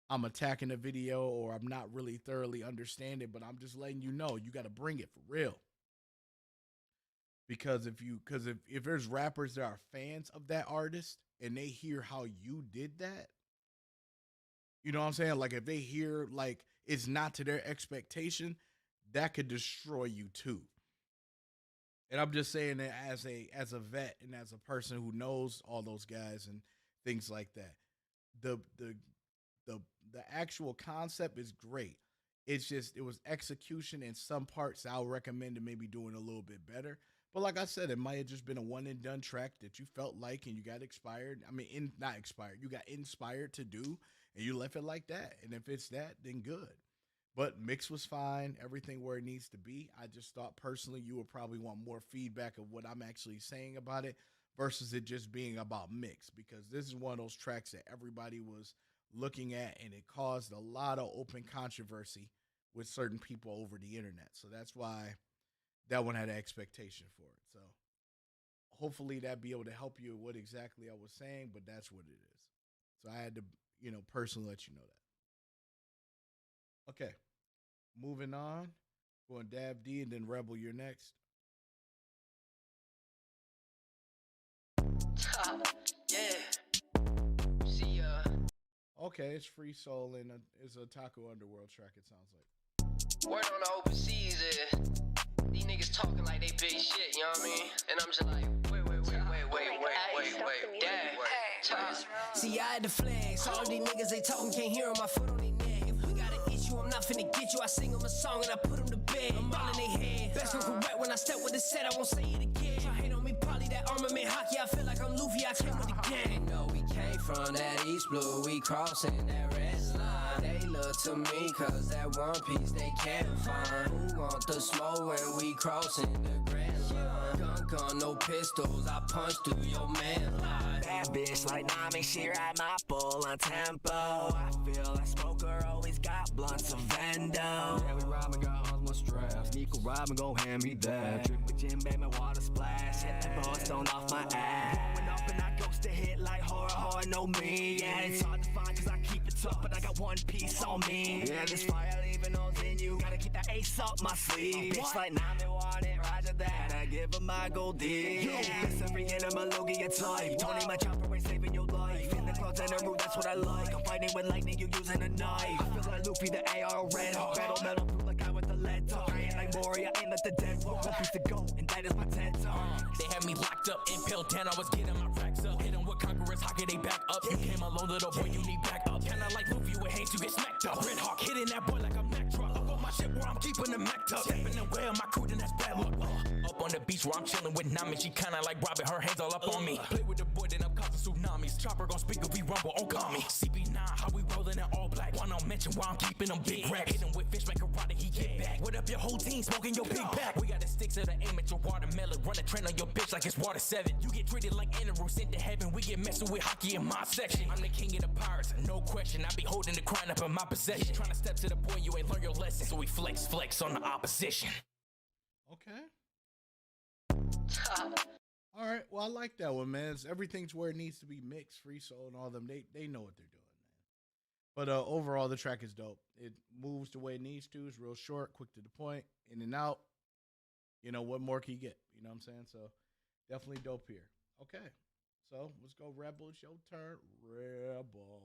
[SPEAKER 1] I'm attacking the video or I'm not really thoroughly understanding, but I'm just letting you know you got to bring it for real. Because if there's rappers that are fans of that artist and they hear how you did that, you know what I'm saying? Like if they hear like it's not to their expectation, that could destroy you too. And I'm just saying that as a vet and as a person who knows all those guys and things like that. The the actual concept is great. It's just it was execution in some parts I'll recommend maybe doing a little bit better. But like I said, it might have just been a one and done track that you felt like and you got expired. I mean, not expired. You got inspired to do and you left it like that. And if it's that, then good. But mix was fine, everything where it needs to be. I just thought personally you would probably want more feedback of what I'm actually saying about it versus it just being about mix because this is one of those tracks that everybody was looking at and it caused a lot of open controversy with certain people over the internet. So that's why that one had an expectation for it. So hopefully that be able to help you with what exactly I was saying, but that's what it is. So I had to, personally let you know that. Okay. Moving on. Going Dab D and then Rebel, you're next. Okay, it's Free Soul and it's a Taco Underworld track, it sounds like.
[SPEAKER 20] Word on the overseas is these niggas talking like they big shit, you know what I mean? And I'm just like, wait, damn.
[SPEAKER 21] See, I had the flags. All these niggas, they talking, can't hear 'em, my foot on their neck. If we got an issue, I'm not finna get you. I sing 'em a song and I put 'em to bed. I'm all in their head. Best go correct when I step with the set, I won't say it again. Try hate on me, probably that armament hockey. I feel like I'm Luffy, I came with the gang.
[SPEAKER 16] No, we came from that East Blue, we crossing that red line. They look to me cause that one piece they can't find. Who want the smoke when we crossing the grand line? Gun, no pistols, I punch through your man line.
[SPEAKER 22] Bad bitch like Nami, she ride my bull on tempo. I feel like smoker always got blunts of Vendo.
[SPEAKER 23] Yeah, we rhyme, got all my straps. Nico rhyme and go hand me that.
[SPEAKER 22] Drip with gin, baby, water splash. Hit the ball, stone off my ass. Going up and I ghost to hit like horror, know me. Yeah, it's hard to find cause I keep it tough, but I got one piece on me. Yeah, this fire leaving holes in you. Gotta keep that ace up my sleeve. Bitch like Nami want it, roger that. I give her my gold D. This every animal, Logie, type. Tony, my chopper ain't saving your life. In the clouds and the roof, that's what I like. I'm fighting with lightning, you using a knife. I feel like Luffy, the AR red hawk. Battle metal through like I with the lead talk. I ain't like Mori, I ain't like the dead walk. One piece to go, and that is my TED talk.
[SPEAKER 10] They had me locked up in Piltown, I was getting my racks up. Hit 'em with conquerors, hockey, they back up. You came alone, little boy, you need back up. Kinda like Luffy with hands, you get smacked up. Red Hawk hitting that boy like a Mack truck. Up on my ship where I'm keeping the Mac tuck. Stepping away on my crew, then that's bad luck. Up on the beach where I'm chilling with Nami, she kinda like Robin, her hands all up on me. Play with the boy, then I'm causing tsunamis. Chopper gon' speak if we rumble, oh call me. CP9, how we rollin' in all black. Wanna mention why I'm keeping them big racks. Hit him with fish, make karate, he get back. What up your whole team, smoking your big pack. We got the sticks of the aim at your watermelon. Run a train on your bitch like it's water 7. You get treated like animals sent to heaven. We get messing with hockey in my section. I'm the king of the pirates, no question. I be holding the crown up in my possession. Trying to step to the point you ain't learn your lesson. So we flex on the opposition.
[SPEAKER 1] Okay. All right. Well, I like that one, man. Everything's where it needs to be mixed. Free Soul and all them. They know what they're doing, man. But overall, the track is dope. It moves the way it needs to. It's real short, quick to the point, in and out. You know, what more can you get? You know what I'm saying? So definitely dope here. Okay. So let's go Rebel. It's your turn. Rebel.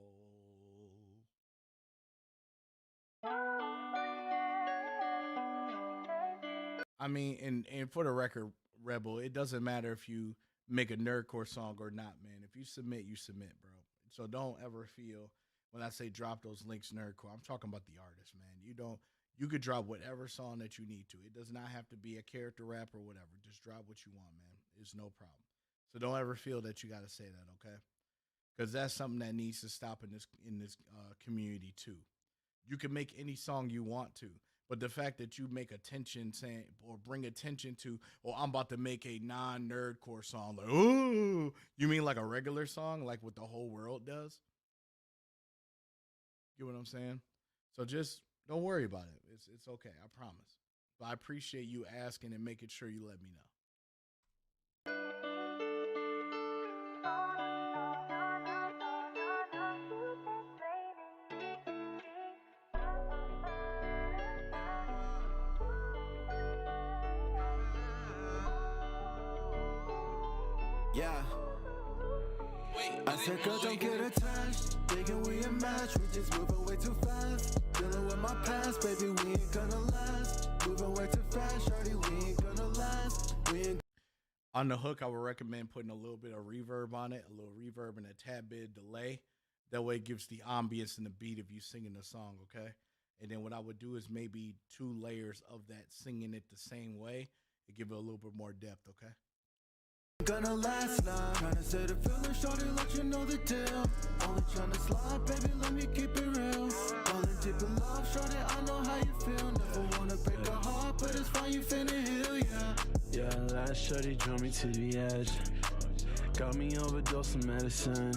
[SPEAKER 1] I mean, and for the record, Rebel, it doesn't matter if you make a Nerdcore song or not, man. If you submit, bro. So don't ever feel when I say drop those links Nerdcore, I'm talking about the artist, man. You could drop whatever song that you need to. It does not have to be a character rap or whatever. Just drop what you want, man. It's no problem. So don't ever feel that you got to say that, okay? Because that's something that needs to stop in this community too. You can make any song you want to, but the fact that you make attention saying or bring attention to, oh, I'm about to make a non-Nerdcore song, like, oh, you mean like a regular song, like what the whole world does? Get what I'm saying? So just don't worry about it. It's okay, I promise. But I appreciate you asking and making sure you let me know.
[SPEAKER 23] Yeah. I said, girl, don't get attached. Thinking we a match, we just moving way too fast. Dealing with my past, baby, we ain't gonna last. Moving way too fast, shorty, we ain't gonna last.
[SPEAKER 1] On the hook, I would recommend putting a little bit of reverb on it, a little reverb and a tad bit of delay. That way it gives the ambience and the beat of you singing the song, okay? And then what I would do is maybe 2 layers of that singing it the same way and give it a little bit more depth, okay?
[SPEAKER 23] Gonna last now. Trying to say the feeling, shorty, let you know the deal. Only trying to slide, baby, let me keep it real. Falling deep in love, shorty, I know how you feel. Never wanna break a heart, but it's fine, you finna heal, yeah.
[SPEAKER 14] Yeah, last shorty drew me to the edge. Got me overdosing medicine.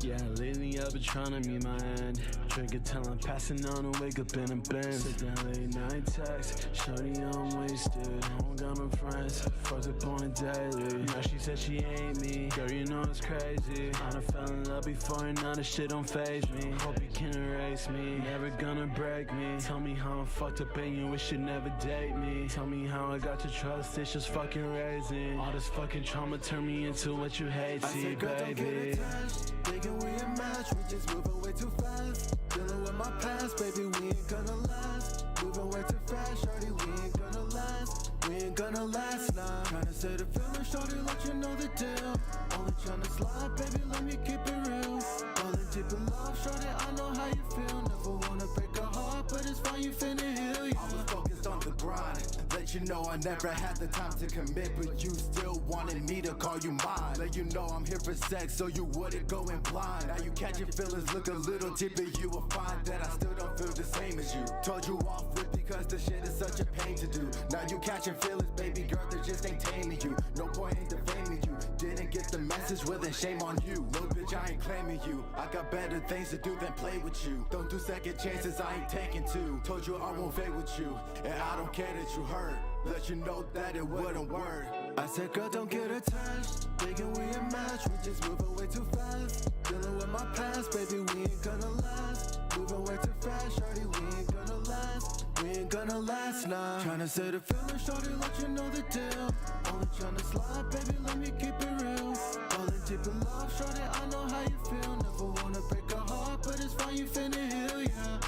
[SPEAKER 14] Yeah, lately I've been trying to meet my end. Drink it till I'm passing on and wake up in a bed. Sit down late night text. Shorty, I'm wasted. I don't got no friends. Fuck the point daily. Now she said she ain't me. Girl, you know it's crazy. I done fell in love before and now this shit don't faze me. Hope you can erase me. Never gonna break me. Tell me how I'm fucked up and you wish you'd never date me. Tell me how I got your trust. It's just fucking raising. All this fucking trauma turned me into what what you hate,
[SPEAKER 23] I said, girl, don't get attached. Thinking we a match, we just moving way too fast. Dealing with my past, baby, we ain't gonna last. Moving way too fast, shorty, we ain't gonna last. We ain't gonna last now. Tryna say the feeling, shorty, let you know the deal. Only tryna slide, baby, let me keep it real. Falling deep in love, shorty, I know how you feel. Never wanna break a heart, but it's fine, you finna heal, yeah. I was focused on the grind. Let you know I never had the time to commit, but you still wanted me to call you mine. Let you know I'm here for sex, so you wouldn't go in blind. Now you catching feelings, look a little deeper, you will find that I still don't feel the same as you. Told you off rip because the shit is such a pain to do. Now you catching feelings, baby girl, that just ain't taming you. No point in defaming you. Didn't get the message, well then shame on you. No bitch, I ain't claiming you. I got better things to do than play with you. Don't do second chances, I ain't taking two. Told you I won't fade with you, and I don't care that you hurt. Let you know that it wouldn't work. I said, girl, don't get attached. Thinking we a match, we just moving way too fast. Dealing with my past, baby, we ain't gonna last. Moving way too fast, shorty, we ain't gonna last. We ain't gonna last now. Tryna say the feeling, shorty, let you know the deal. Only tryna slide, baby, let me keep it real. Falling deep in love, shorty, I know how you feel. Never wanna break a heart, but it's fine, you finna heal, yeah.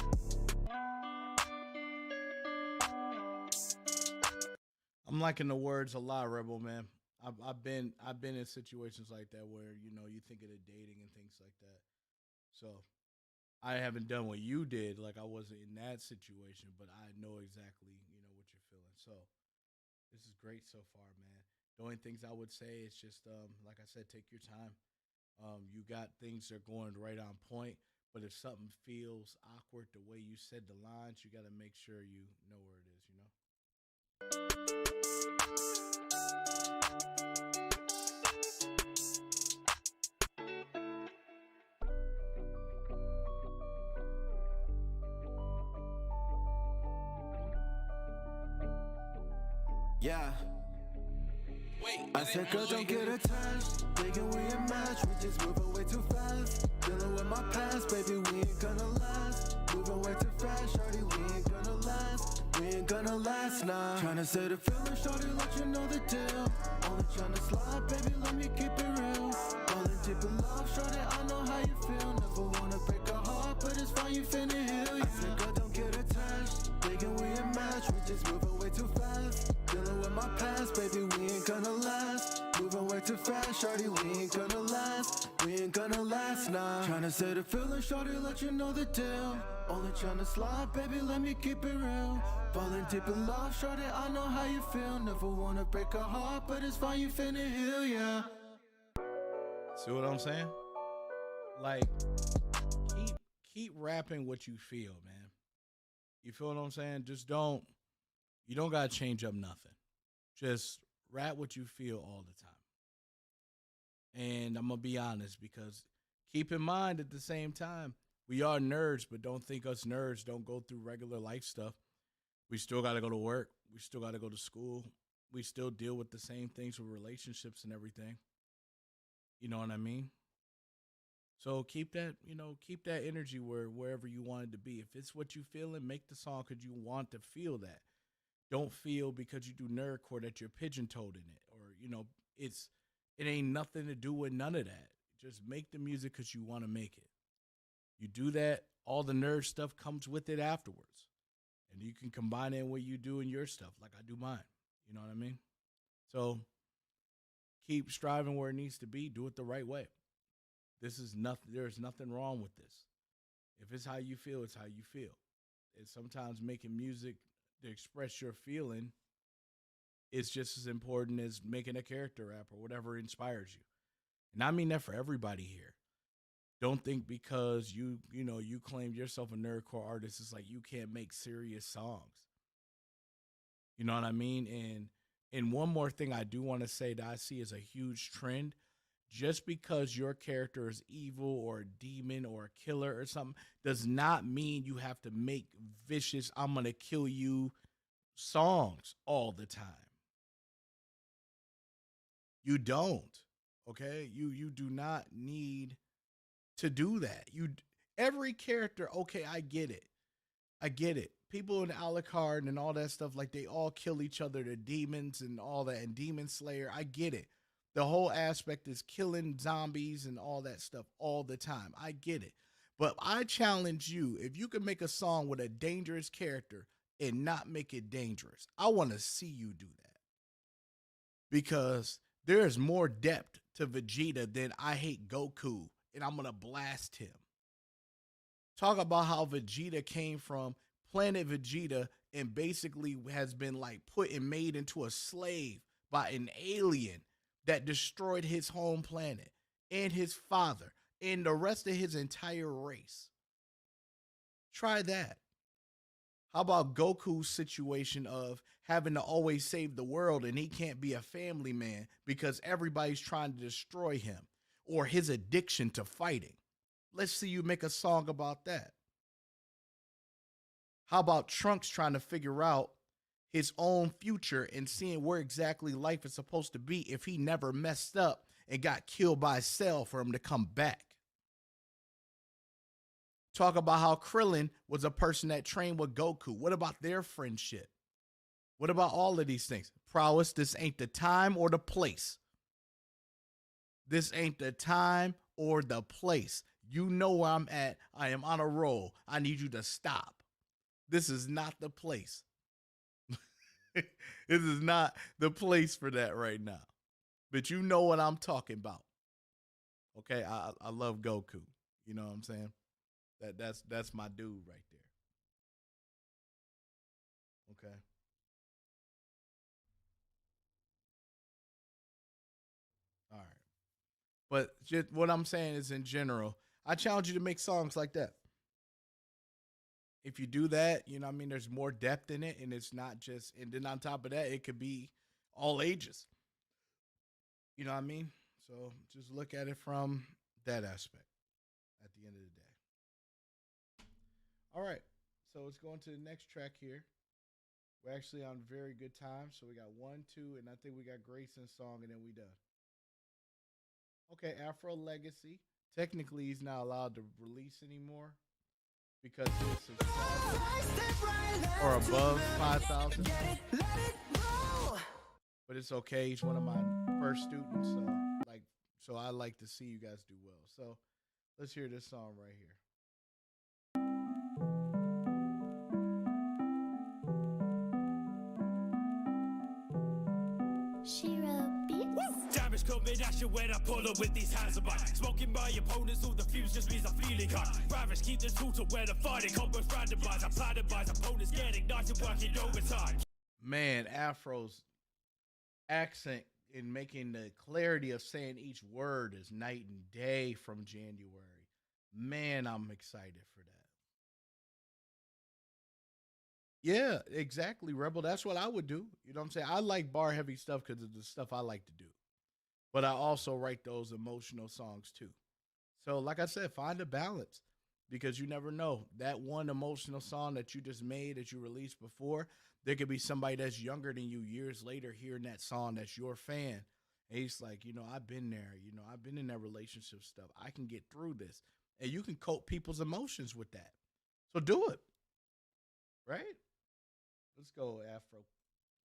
[SPEAKER 1] I'm liking the words a lot, Rebel, man. I've been in situations like that where, you know, you think of the dating and things like that. So I haven't done what you did, like I wasn't in that situation, but I know exactly, you know, what you're feeling. So this is great so far, man. The only things I would say is just, like I said, take your time. You got things that are going right on point, but if something feels awkward the way you said the lines, you got to make sure you know where it is, you know?
[SPEAKER 23] Yeah. I said, girl, don't get attached. Thinking we a match, we just moving way too fast. Dealing with my past, baby, we ain't gonna last. Moving way too fast, shorty, we ain't gonna last. We ain't gonna last now. Tryna say the feeling, shorty, let you know the deal. Only tryna slide, baby, let me keep it real. Falling deep in love, shorty, I know how you feel. Never wanna break a heart, but it's fine, you finna heal, yeah. I said, girl, don't get attached. Thinking we a match, we just moving way too fast. Dealing with my past, baby, we ain't gonna last. Moving way too fast, shorty, we ain't gonna last. We ain't gonna last now. Tryna say the feeling, shorty, let you know the deal. Only tryna slide, baby, let me keep it real. Falling deep in love, shorty, I know how you feel. Never wanna break a heart, but it's fine, you finna heal, yeah.
[SPEAKER 1] See what I'm saying? Like, keep rapping what you feel, man. You feel what I'm saying? You don't gotta change up nothing. Just rap what you feel all the time. And I'm gonna be honest, because keep in mind at the same time, we are nerds, but don't think us nerds don't go through regular life stuff. We still gotta go to work. We still gotta go to school. We still deal with the same things with relationships and everything. You know what I mean? So keep that energy wherever you want it to be. If it's what you feeling, make the song because you want to feel that. Don't feel because you do nerdcore that you're pigeon-toed in it, or it ain't nothing to do with none of that. Just make the music because you want to make it. You do that, all the nerd stuff comes with it afterwards, and you can combine it with you doing your stuff, like I do mine. You know what I mean? So keep striving where it needs to be. Do it the right way. There's nothing wrong with this. If it's how you feel, it's how you feel. And sometimes making music to express your feeling is just as important as making a character rap or whatever inspires you. And I mean that for everybody here. Don't think because you claim yourself a nerdcore artist, it's like you can't make serious songs. You know what I mean? And one more thing I do want to say that I see as a huge trend. Just because your character is evil or a demon or a killer or something does not mean you have to make vicious, I'm going to kill you songs all the time. You don't, okay? You do not need to do that. Every character, okay, I get it. People in Alucard and all that stuff, like they all kill each other, the demons and all that, and Demon Slayer, I get it. The whole aspect is killing zombies and all that stuff all the time. I get it. But I challenge you, if you can make a song with a dangerous character and not make it dangerous, I want to see you do that. Because there is more depth to Vegeta than I hate Goku and I'm going to blast him. Talk about how Vegeta came from planet Vegeta and basically has been like put and made into a slave by an alien that destroyed his home planet and his father and the rest of his entire race. Try that. How about Goku's situation of having to always save the world and he can't be a family man because everybody's trying to destroy him, or his addiction to fighting? Let's see you make a song about that. How about Trunks trying to figure out his own future and seeing where exactly life is supposed to be if he never messed up and got killed by a cell for him to come back? Talk about how Krillin was a person that trained with Goku. What about their friendship? What about all of these things? Prowess, this ain't the time or the place. This ain't the time or the place. You know where I'm at. I am on a roll. I need you to stop. This is not the place. This is not the place for that right now. But you know what I'm talking about. Okay, I love Goku. You know what I'm saying? That's my dude right there. Okay. All right. But just what I'm saying is, in general, I challenge you to make songs like that. If you do that, you know what I mean, there's more depth in it, and it's not just, and then on top of that, it could be all ages. You know what I mean? So just look at it from that aspect at the end of the day. All right, so let's go into the next track here. We're actually on very good time, so we got 1, 2, and I think we got Grayson's song, and then we done. Okay, Afro Legacy. Technically, he's not allowed to release anymore because his subscribers are above 5,000. But it's okay. He's one of my first students, so I like to see you guys do well. So let's hear this song right here.
[SPEAKER 2] Damage combination when I pull up with these hands of mine. Smoking my opponents, all the fumes just means I'm feeling hot. Ravage keep the tool where the fighting combos randomized. I'm platinumized, opponents get ignited, working overtime.
[SPEAKER 1] Man, Afro's accent in making the clarity of saying each word is night and day from January. Man, I'm excited for that. Yeah, exactly, Rebel. That's what I would do. You know what I'm saying? I like bar heavy stuff because of the stuff I like to do. But I also write those emotional songs too. So like I said, find a balance, because you never know. That one emotional song that you just made, that you released before, there could be somebody that's younger than you years later hearing that song that's your fan. And he's like, you know, I've been there. You know, I've been in that relationship stuff. I can get through this. And you can cope people's emotions with that. So do it. Right? Let's go, Afro.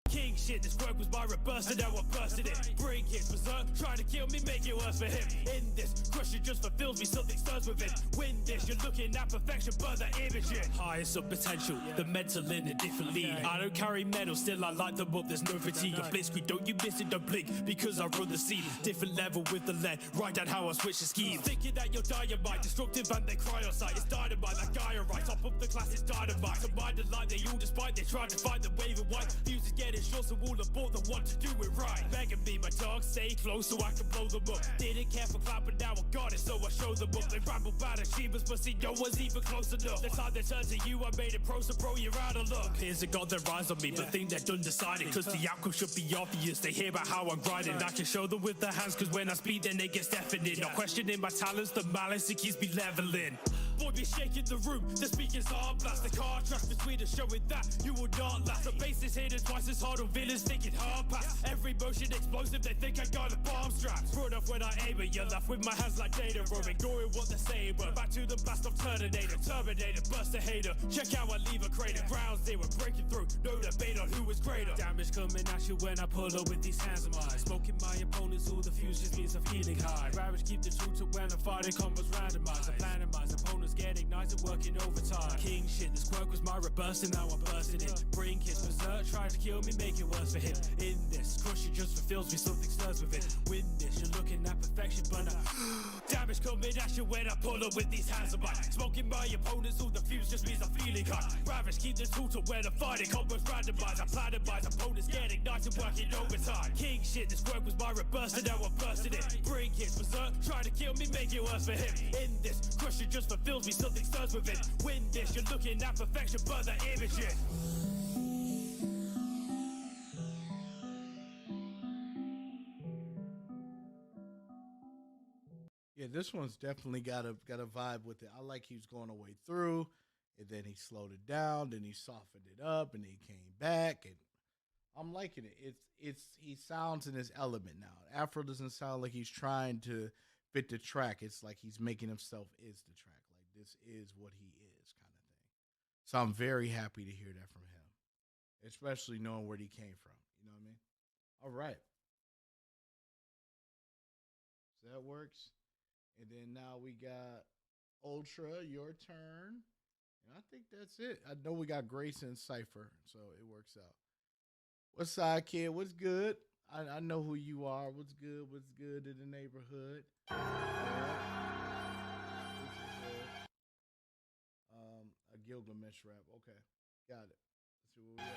[SPEAKER 2] King shit, this work was my reverse, and now I'm bursting it. Bring his berserk, trying to kill me, make it worse for him. In this, crushing just fulfills me, something stirs within. Win this, you're looking at perfection, but the image it. Highest of potential, the mental in a different league. I don't carry medals, still I light them up, there's no fatigue. A blitzkrieg, don't you miss it, don't blink, because I run the scene. Different level with the lead, write down how I switch the scheme. Thinking that you're dynamite, destructive and they cry on sight. It's dynamite, that guy on right, top of the class is dynamite. So mind the light, they all despite, they try to find the wave of white. Views is getting short, so all aboard the want to do it right. Begging me, my dog, stay close so I can blow them up. Didn't care for clout, but now I got it, so I show them up. They ramble about achievements, but see, no one's even close enough. The time they turn to you, I made it pro, so bro, you're out of luck. Peers have got their eyes on me, but think they're done deciding, cause the outcome should be obvious. They hear about how I'm grinding. I can show them with their hands, cause when I speak, then they get deafening. Not questioning my talents, the malice, it keeps me leveling. Boy, be shaking the room, the speakers are blast. The contrast between us showing that you will not last. The bass is hitting twice as hard on villains, thinking hard pass. Every motion explosive, they think I got a bomb strap. Run off when I aim it, you're left with my hands like data room, ignoring what they're saying, but back to the blast of Terminator. Terminator, bust a hater, check how I leave a crater. Ground zero, breaking through, know the debate on who is greater. Damage coming at you when I pull up with these hands of mine. Smoking my opponents, all the fuse just means I'm feeling high. Ravage keep the truth to when I fight, it combos randomized. I plan my opponents get ignited, working overtime. King shit, this quirk was my rebirth, and now I'm bursting it. Bring kids berserk, try to kill me, make it worse for him. In this, crush it just fulfills me, something stirs with it. Win this, you're looking at perfection, but damage coming at you when I pull up with these hands of mine. Smoking my opponents, all the fuse just means I'm feeling high. Ravage keep the truth to when I fight, it combos randomized. I plan my opponents get ignited, working overtime. King shit, this quirk was my rebirth, and now I'm bursting it. Bring kids berserk, try to kill me, make it worse for him. In this, crush it just fulfills me, something stirs with it. Win this, you're looking at perfection, but the image is.
[SPEAKER 1] Yeah, this one's definitely got a vibe with it. I like he was going all the way through, and then he slowed it down, then he softened it up, and he came back, and I'm liking it. He sounds in his element now. Afro doesn't sound like he's trying to fit the track. It's like he's making himself is the track. Like this is what he is, kind of thing. So I'm very happy to hear that from him, especially knowing where he came from. You know what I mean? All right. So that works. And then now we got Ultra, your turn. And I think that's it. I know we got Grace and Cypher, so it works out. What's side, kid? What's good? I know who you are. What's good? What's good in the neighborhood? All right. This is a Gilgamesh rap. Okay, got it. Let's see where we at.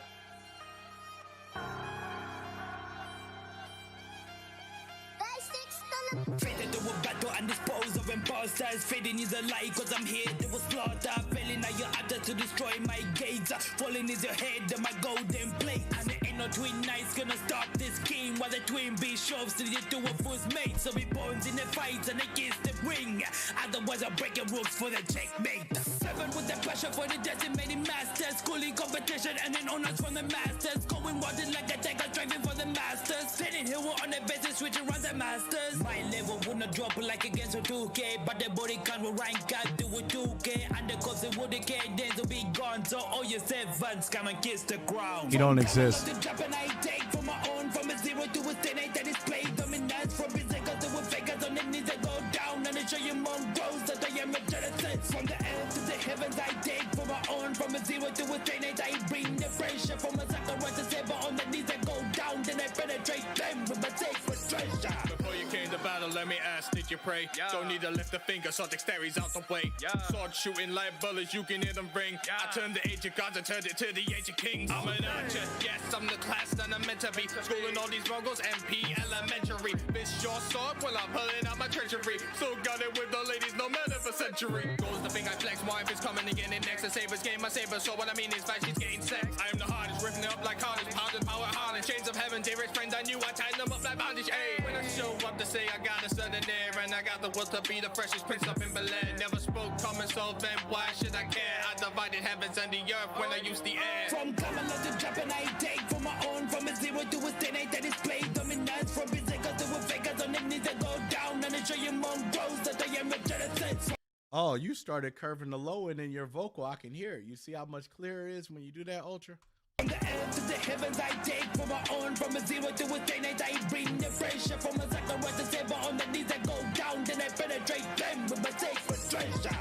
[SPEAKER 22] Faded to a battle and dispose of imposters. Fading is a lie, cause I'm here to a slaughter. Failing at your after to destroy my gates. Falling is your head and my golden plate. And there ain't no twin knights gonna stop this king. While the twin bishops to the two of us mate. So we bones in the fights and against the ring. Otherwise I'm breaking rules for the checkmate. Seven with the pressure for the decimated masters. Schooling competition and then honors from the masters. Going wild like a tiger driving for the masters. Sitting here on the basis switching around the masters. My level would not drop like against a 2K. But the body can't rank up to a 2K. And the cops it would decay, then to be gone. So all your servants come and kiss the ground.
[SPEAKER 1] You don't exist.
[SPEAKER 22] And I take for my own from a 0 to a 10 8 that is play dominance from Bizeka to a figures on the knees that go down and I show you mongrels that I am a genesis. From the earth to the heavens I take for my own from a 0 to a 10 8 I bring the pressure from a Zachariah to Saber on the knees that go down then I penetrate them with my sacred treasure.
[SPEAKER 6] Before you came to battle, let me ask, did you pray? Yeah. Don't need to lift a finger, so dexterity's out the way. Yeah. Sword shooting like bullets, you can hear them ring. Yeah. I turned the age of gods, I turned it to the age of kings. I'm an archer, yes, I'm the class that I'm meant to be. Schooling all these Mongols, MP elementary. This short sword, well, I'm pulling out my treasury. Still got it with the ladies, no matter for century. Goes the thing I flex, my wife is coming again in next. The sabers game, my saber, so what I mean is fast, she's getting sex. I am the hardest, ripping it up like hardest, pounding power harness. Chains of heaven, dearest friends, I knew I tied them up like bondage. Ayy, when I show up to say I got a certain air, and I got the will to be the freshest prince up in Bel-Air. Never spoke common, so then why should I care? I divided heavens and the earth when I used the air.
[SPEAKER 22] From Camelot to Japan, I take for my own. From a 0 to a 10 8 that is play dominance. From Bizeka to a figures on the knees that go down and I show you mongrels that I am a genesis.
[SPEAKER 1] Oh, you started curving the low end in your vocal. I can hear it. You see how much clearer it is when you do that, Ultra?
[SPEAKER 22] From the earth to the heavens I take for my own. From a 0 to a 10 8 I bring the pressure. From a Zachariah to Saber on the knees that go down then I penetrate them with my sacred treasure.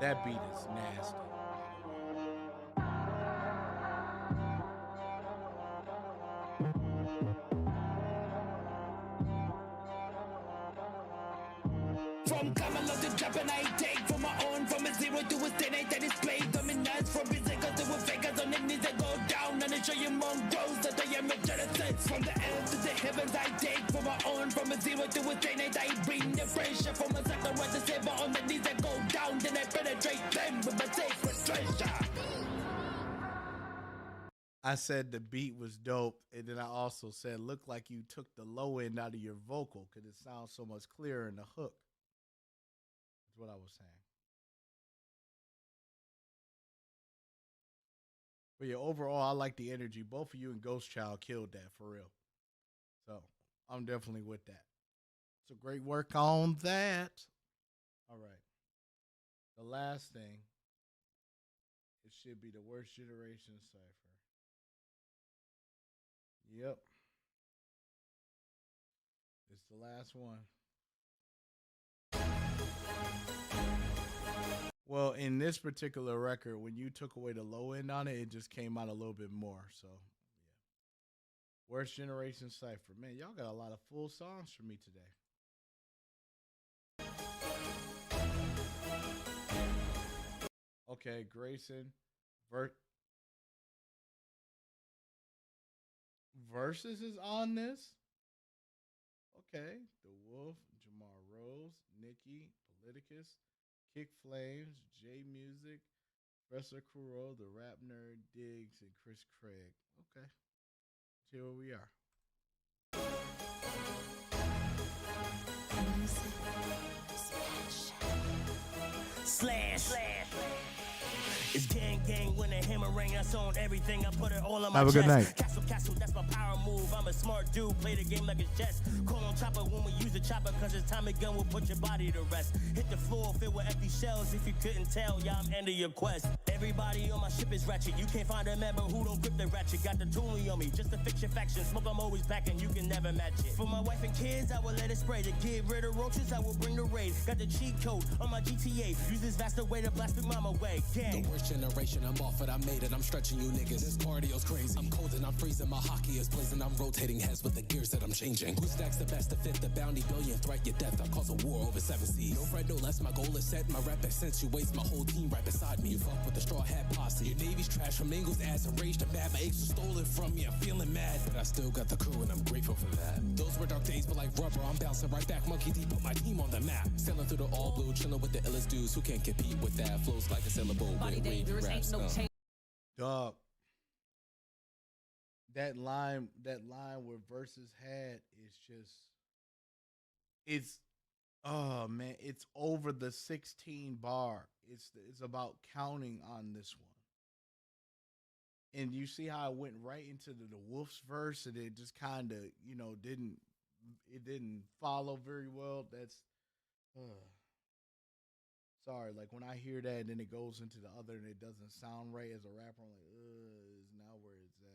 [SPEAKER 1] That beat is nasty.
[SPEAKER 22] From Camelot to Japan, I take for my own. From a 0 to a 10 8 that is play dominance. From Bizeka to a figures on the knees that go down and I show you mongrels that I am a genesis. From the earth to the heavens I take for my own. From a 0 to a 10 8 I bring the pressure. From a Zachariah to Saber on the knees that go down then I penetrate them with my sacred treasure.
[SPEAKER 1] I said the beat was dope, and then I also said looked like you took the low end out of your vocal because it sounds so much clearer in the hook. That's what I was saying. But yeah, overall, I like the energy. Both of you and Ghost Child killed that for real. So I'm definitely with that. So great work on that. All right. the last thing. It should be the worst generation cipher. Yep. It's the last one. Well, in this particular record, when you took away the low end on it, it just came out a little bit more. So, yeah. Worst generation cipher. Man, y'all got a lot of full songs for me today. Okay, Grayson. Versus is on this. Okay, The Wolf, Jamar Rose, Nicki, Politicus, Kick Flames, J Music, Professor Kuro, The Rap Nerd, Diggs, and Chris Craig. Okay, let's hear where we are.
[SPEAKER 2] Slash. It's gang when the hammer ring, that's on everything. I put it all on my
[SPEAKER 1] Have a good
[SPEAKER 2] chest.
[SPEAKER 1] night.
[SPEAKER 2] Castle, that's my power move. I'm a smart dude, play the game like it's chess. Call on chopper when we use the chopper, cause it's time gun will put your body to rest. Hit the floor filled with empty shells. If you couldn't tell, yeah, I'm ending your quest. Everybody on my ship is ratchet. You can't find a member who don't grip the ratchet. Got the tooling on me, just to fix your faction. Smoke, I'm always packing, you can never match it. For my wife and kids, I will let it spray. To get rid of roaches, I will bring the raid. Got the cheat code on my GTA. Use this vaster way to blast Big Mama away. Gang.
[SPEAKER 7] The worst generation, I'm off it, I made it, I'm stretching you niggas. This cardio's crazy. I'm cold and I'm freezing, my hockey is blazing. I'm rotating heads with the gears that I'm changing. Who stacks the best to fit the bounty billion threat your death? I cause a war over 7 seas. No fret, no less, my goal is set. My rap accentuates my whole team right beside me. You fuck with the straw hat posse. Your Navy's trash from Ingles, ass enraged and mad. My apes are stolen from me, I'm feeling mad. But I still got the crew and I'm grateful for that. Those were dark days, but like rubber, I'm bouncing right back. Monkey D put my team on the map. Sailing through the all blue, chilling with the illest dudes who can't compete with that. Flows like a syllable.
[SPEAKER 17] Body dangerous, ain't no change.
[SPEAKER 1] Dog. That line where Versus had is just, oh man, it's over the 16 bar. It's about counting on this one. And you see how it went right into the Wolf's verse, and it just kind of, didn't follow very well. That's sorry, like when I hear that and then it goes into the other and it doesn't sound right as a rapper, I'm like, is now where it's at.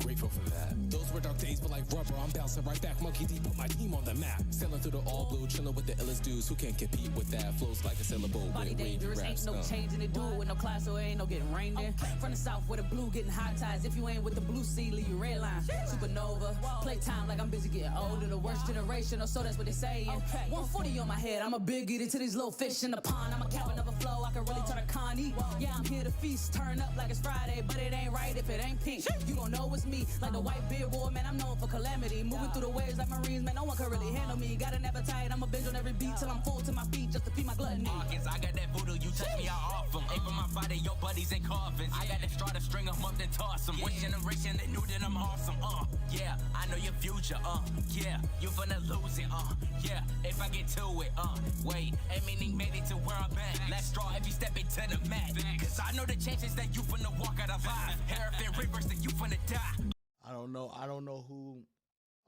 [SPEAKER 7] Grateful for that. Those were dark days, but like rubber, I'm bouncing right back. Monkey D put my team on the map. Sailing through the all blue, chilling with the illest dudes who can't compete with that. Flows like a syllable.
[SPEAKER 17] Body dangerous, ain't no changing it. Do it with no class, so it ain't no getting rained in. From the south where the blue getting high ties. If you ain't with the blue sea, leave you red line. Supernova, playtime like I'm busy getting older. The worst generation, or so that's what they saying. 140 on my head, I'm a big eater to these little fish in the pond. I'm a captain of a flow, I can really turn a connie. Yeah, I'm here to feast, turn up like it's Friday, but it ain't right if it ain't pink. You gon' know it's me, like the white beard war, man, I'm known for calamity. Moving through the waves like Marines, man, no one can really handle me. Got an appetite, I'ma binge on every beat till I'm full to my feet just to feed my gluttony.
[SPEAKER 5] Hawkins, I got that voodoo, you touch me, I off them. Ain't for my body, your buddies in coffins. I got that straw to string them up and toss them. What generation that knew that I'm awesome, yeah, I know your future, yeah, you finna lose it, yeah, if I get to it, wait, ain't meaning made it to where I'm at. Last straw if you step into the mat, cause I know the chances that you finna walk out alive. Harrison Rivers that you finna die.
[SPEAKER 1] I don't know who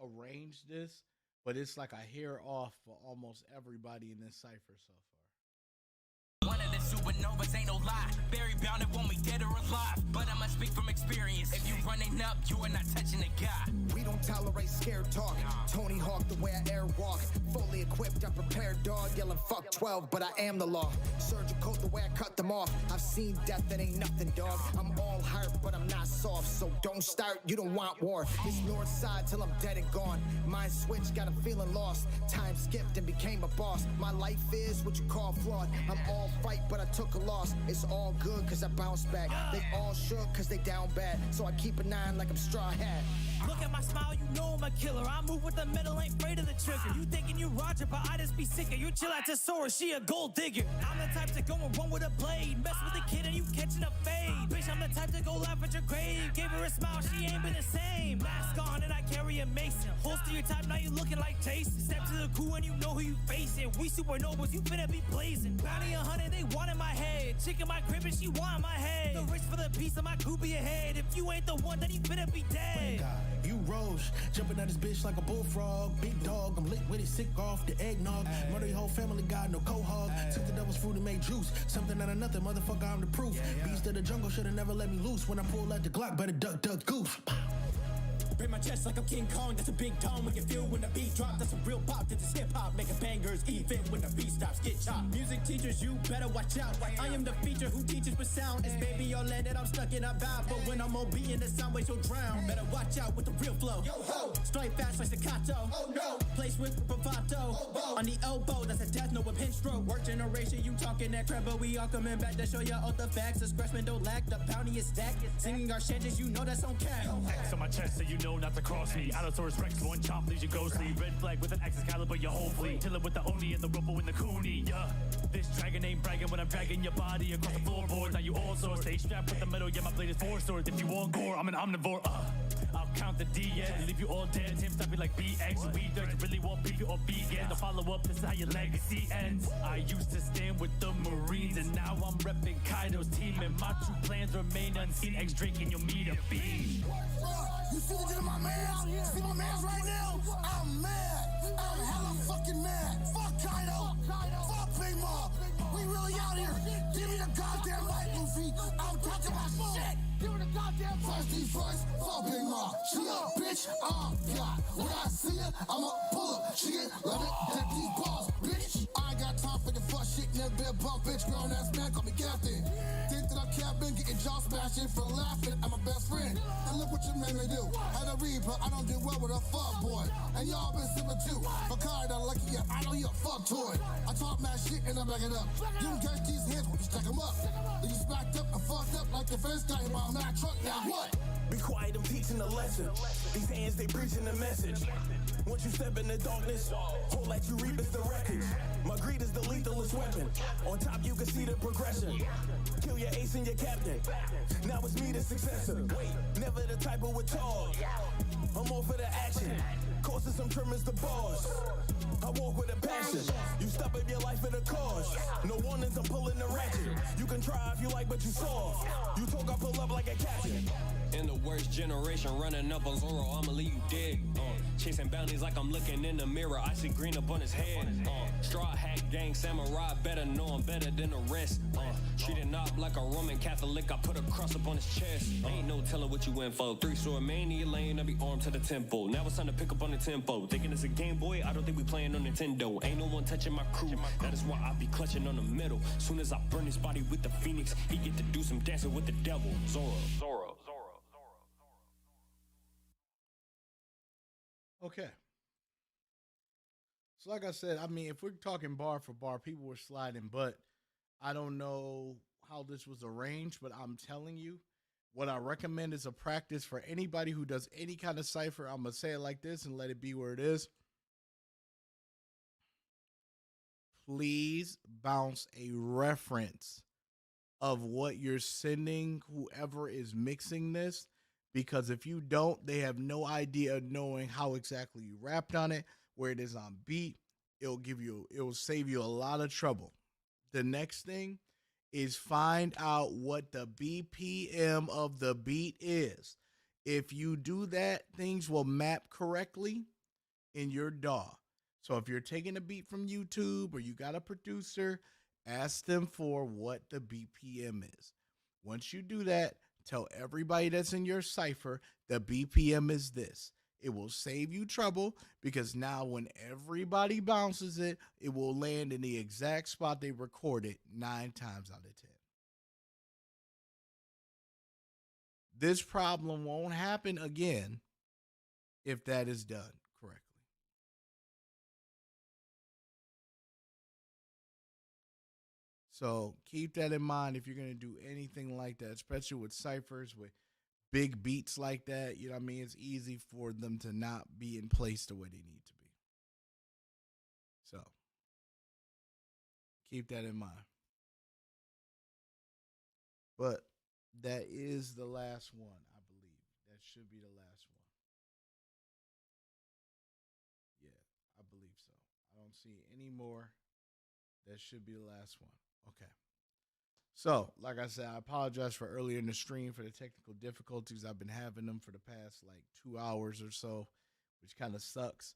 [SPEAKER 1] arranged this, but it's like a hair off for almost everybody in this cipher so far.
[SPEAKER 5] One of the supernovas ain't no lie. Barry bound it won't be dead or alive. But I'ma speak from experience. If you running up, you are not touching the guy.
[SPEAKER 8] We don't tolerate scared talk. Tony Hawk the way I airwalk. Fully equipped, I'm prepared, dog. Yelling fuck 12, but I am the law. Surgical the way I cut them off. I've seen death that ain't nothing, dog. I'm all heart, but I'm not soft. So don't start, you don't want war. It's north side till I'm dead and gone. Mind switch, got a feeling lost. Time skipped and became a boss. My life is what you call flawed. I'm all fight, but I took a loss. It's all good cause I bounced back. They all shook cause they down bad. So I keep a 9 like I'm straw hat.
[SPEAKER 2] Look at my smile, you know I'm a killer. I move with the metal, ain't afraid of the trigger. You thinking you Roger, but I just be sicker. You chill out to Sora, she a gold digger. I'm the type to go and run with a blade. Mess with a kid and you catching a fade. Bitch, I'm the type to go laugh at your grave. Gave her a smile, she ain't been the same. Mask on and I carry a mason. Holster your type, now you looking like Jason. Step to the crew and you know who you facing. We supernovas, you finna be blazing. Bounty 100, they want in my head. Chick in my crib and she want in my head. The rich for the piece of my crew be ahead. If you ain't the one, then you finna be dead.
[SPEAKER 3] You rose, jumping at this bitch like a bullfrog. Big dog, I'm lit with it, sick off the eggnog. Murder your whole family, got no cohog. Took the devil's fruit and made juice. Something out of nothing, motherfucker, I'm the proof. Beast of the jungle should've never let me loose. When I pull out the Glock, better duck, duck, goose.
[SPEAKER 10] Break my chest like I'm King Kong, that's a big tone. We can feel when the beat drop, that's a real pop. This is hip-hop, making bangers even when the beat stops, get chopped. Music teachers, you better watch out. I am the feature who teaches with sound. It's baby or land that I'm stuck in a bout. But when I'm OB in the sound waves, you'll drown. Better watch out with the real flow. Yo ho, strike fast like staccato. Oh no, place with bravado. On the elbow, that's a death note with pin stroke. Work generation, you talking that crap, but we all coming back to show you all the facts. The scratchman don't lack, the bounty is stacked. Singing our shanties, you know that's on cat.
[SPEAKER 2] X on my chest so you know not to cross me. Allosaurus Rex, one chop leaves you ghostly. Red flag with an X caliber, your whole fleet. Chillin' with the Oni and the Rumble and the Cooney, yeah. This dragon ain't bragging when I'm dragging your body across the floorboards. Now you all swords, stay strapped with the metal, yeah, my blade is 4 swords. If you want gore, I'm an omnivore, I'll count the DS, leave you all dead. Tim stop me like BX. We dirt, you really want beef or vegan. The follow up, this is how your legacy ends. I used to stand with the Marines, and now I'm repping Kaido's team. And my true plans remain unseen. X Drake and you'll meet a fiend.
[SPEAKER 3] You see the my mans? See my mans right now? I'm mad. I'm hella fucking mad. Fuck Kaido. Fuck Big Mom. We really out here. Give me the goddamn mic, Luffy. I'm talking about shit. Give me the goddamn first things first. Fuck Big Mom. She a bitch. I'm God. When I see her, I'ma pull up. She get love it. Take these balls, bitch. I ain't got time for the fuck shit. Never been a bump, bitch. Grown ass man, call me captain. Think that I'm capping, getting jaw smashing for laughing. I'm my best friend. And look what you made me do. Had a read, but I don't do well with a fuck boy. And y'all been sipping too. For Kaido, lucky yeah, I know you a fuck toy. I talk mad shit and I back it up. You can catch these hands when you stack them up. Then you smacked up and fucked up like the first guy in my Mack truck. Now what?
[SPEAKER 13] Be quiet, I'm teaching a lesson. These hands, they preaching the message. Once you step in the darkness, hold like you reap is the wreckage. My greed is the lethalest weapon. On top, you can see the progression. Kill your ace and your captain. Now it's me, the successor. Wait, never the type of with talk. I'm all for the action. Costing some trimmers the boss. I walk with a passion. You step up your life for the cause. No warnings, I'm pulling the ratchet. You can try if you like, but you soft. You talk, I pull up like a captain.
[SPEAKER 12] In the worst generation, running up on Zoro, I'ma leave you dead. Chasing bounties like I'm looking in the mirror, I see green up on his head. Straw hat gang samurai, better know I'm better than the rest. Treating up like a Roman Catholic, I put a cross up on his chest. Ain't no telling what you went for. 3-sword mania lane, I be armed to the temple. Now it's time to pick up on the tempo. Thinking it's a Game Boy, I don't think we playing on Nintendo. Ain't no one touching my crew, that is why I be clutching on the middle. Soon as I burn his body with the phoenix, he get to do some dancing with the devil. Zoro.
[SPEAKER 1] Okay. So like I said, I mean, if we're talking bar for bar, people were sliding, but I don't know how this was arranged, but I'm telling you, what I recommend is a practice for anybody who does any kind of cipher. I'm going to say it like this and let it be where it is. Please bounce a reference of what you're sending whoever is mixing this. Because if you don't, they have no idea of knowing how exactly you rapped on it, where it is on beat. It will save you a lot of trouble. The next thing is find out what the BPM of the beat is. If you do that, things will map correctly in your DAW. So if you're taking a beat from YouTube or you got a producer, ask them for what the BPM is. Once you do that, tell everybody that's in your cipher the BPM is this. It will save you trouble because now when everybody bounces it, it will land in the exact spot they recorded 9 times out of 10. This problem won't happen again if that is done correctly. So keep that in mind if you're going to do anything like that, especially with ciphers, with big beats like that. You know what I mean? It's easy for them to not be in place the way they need to be. So keep that in mind. But that is the last one, I believe. That should be the last one. Yeah, I believe so. I don't see any more. That should be the last one. Okay. So, like I said, I apologize for earlier in the stream for the technical difficulties. I've been having them for the past like 2 hours or so, which kind of sucks.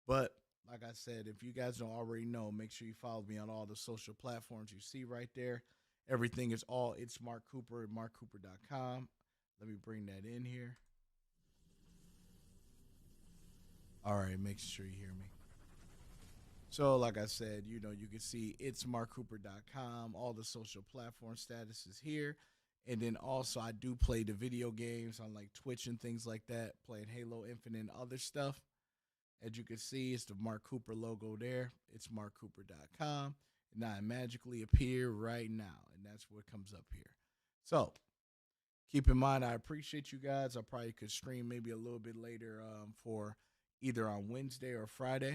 [SPEAKER 1] But like I said, if you guys don't already know, make sure you follow me on all the social platforms you see right there. Everything is all It's Mark Cooper at markcooper.com. Let me bring that in here. All right, make sure you hear me. So, like I said, you can see it's markcooper.com. All the social platform status is here. And then also, I do play the video games on like Twitch and things like that, playing Halo Infinite and other stuff. As you can see, it's the Mark Cooper logo there. It's markcooper.com. And I magically appear right now. And that's what comes up here. So, keep in mind, I appreciate you guys. I probably could stream maybe a little bit later for either on Wednesday or Friday.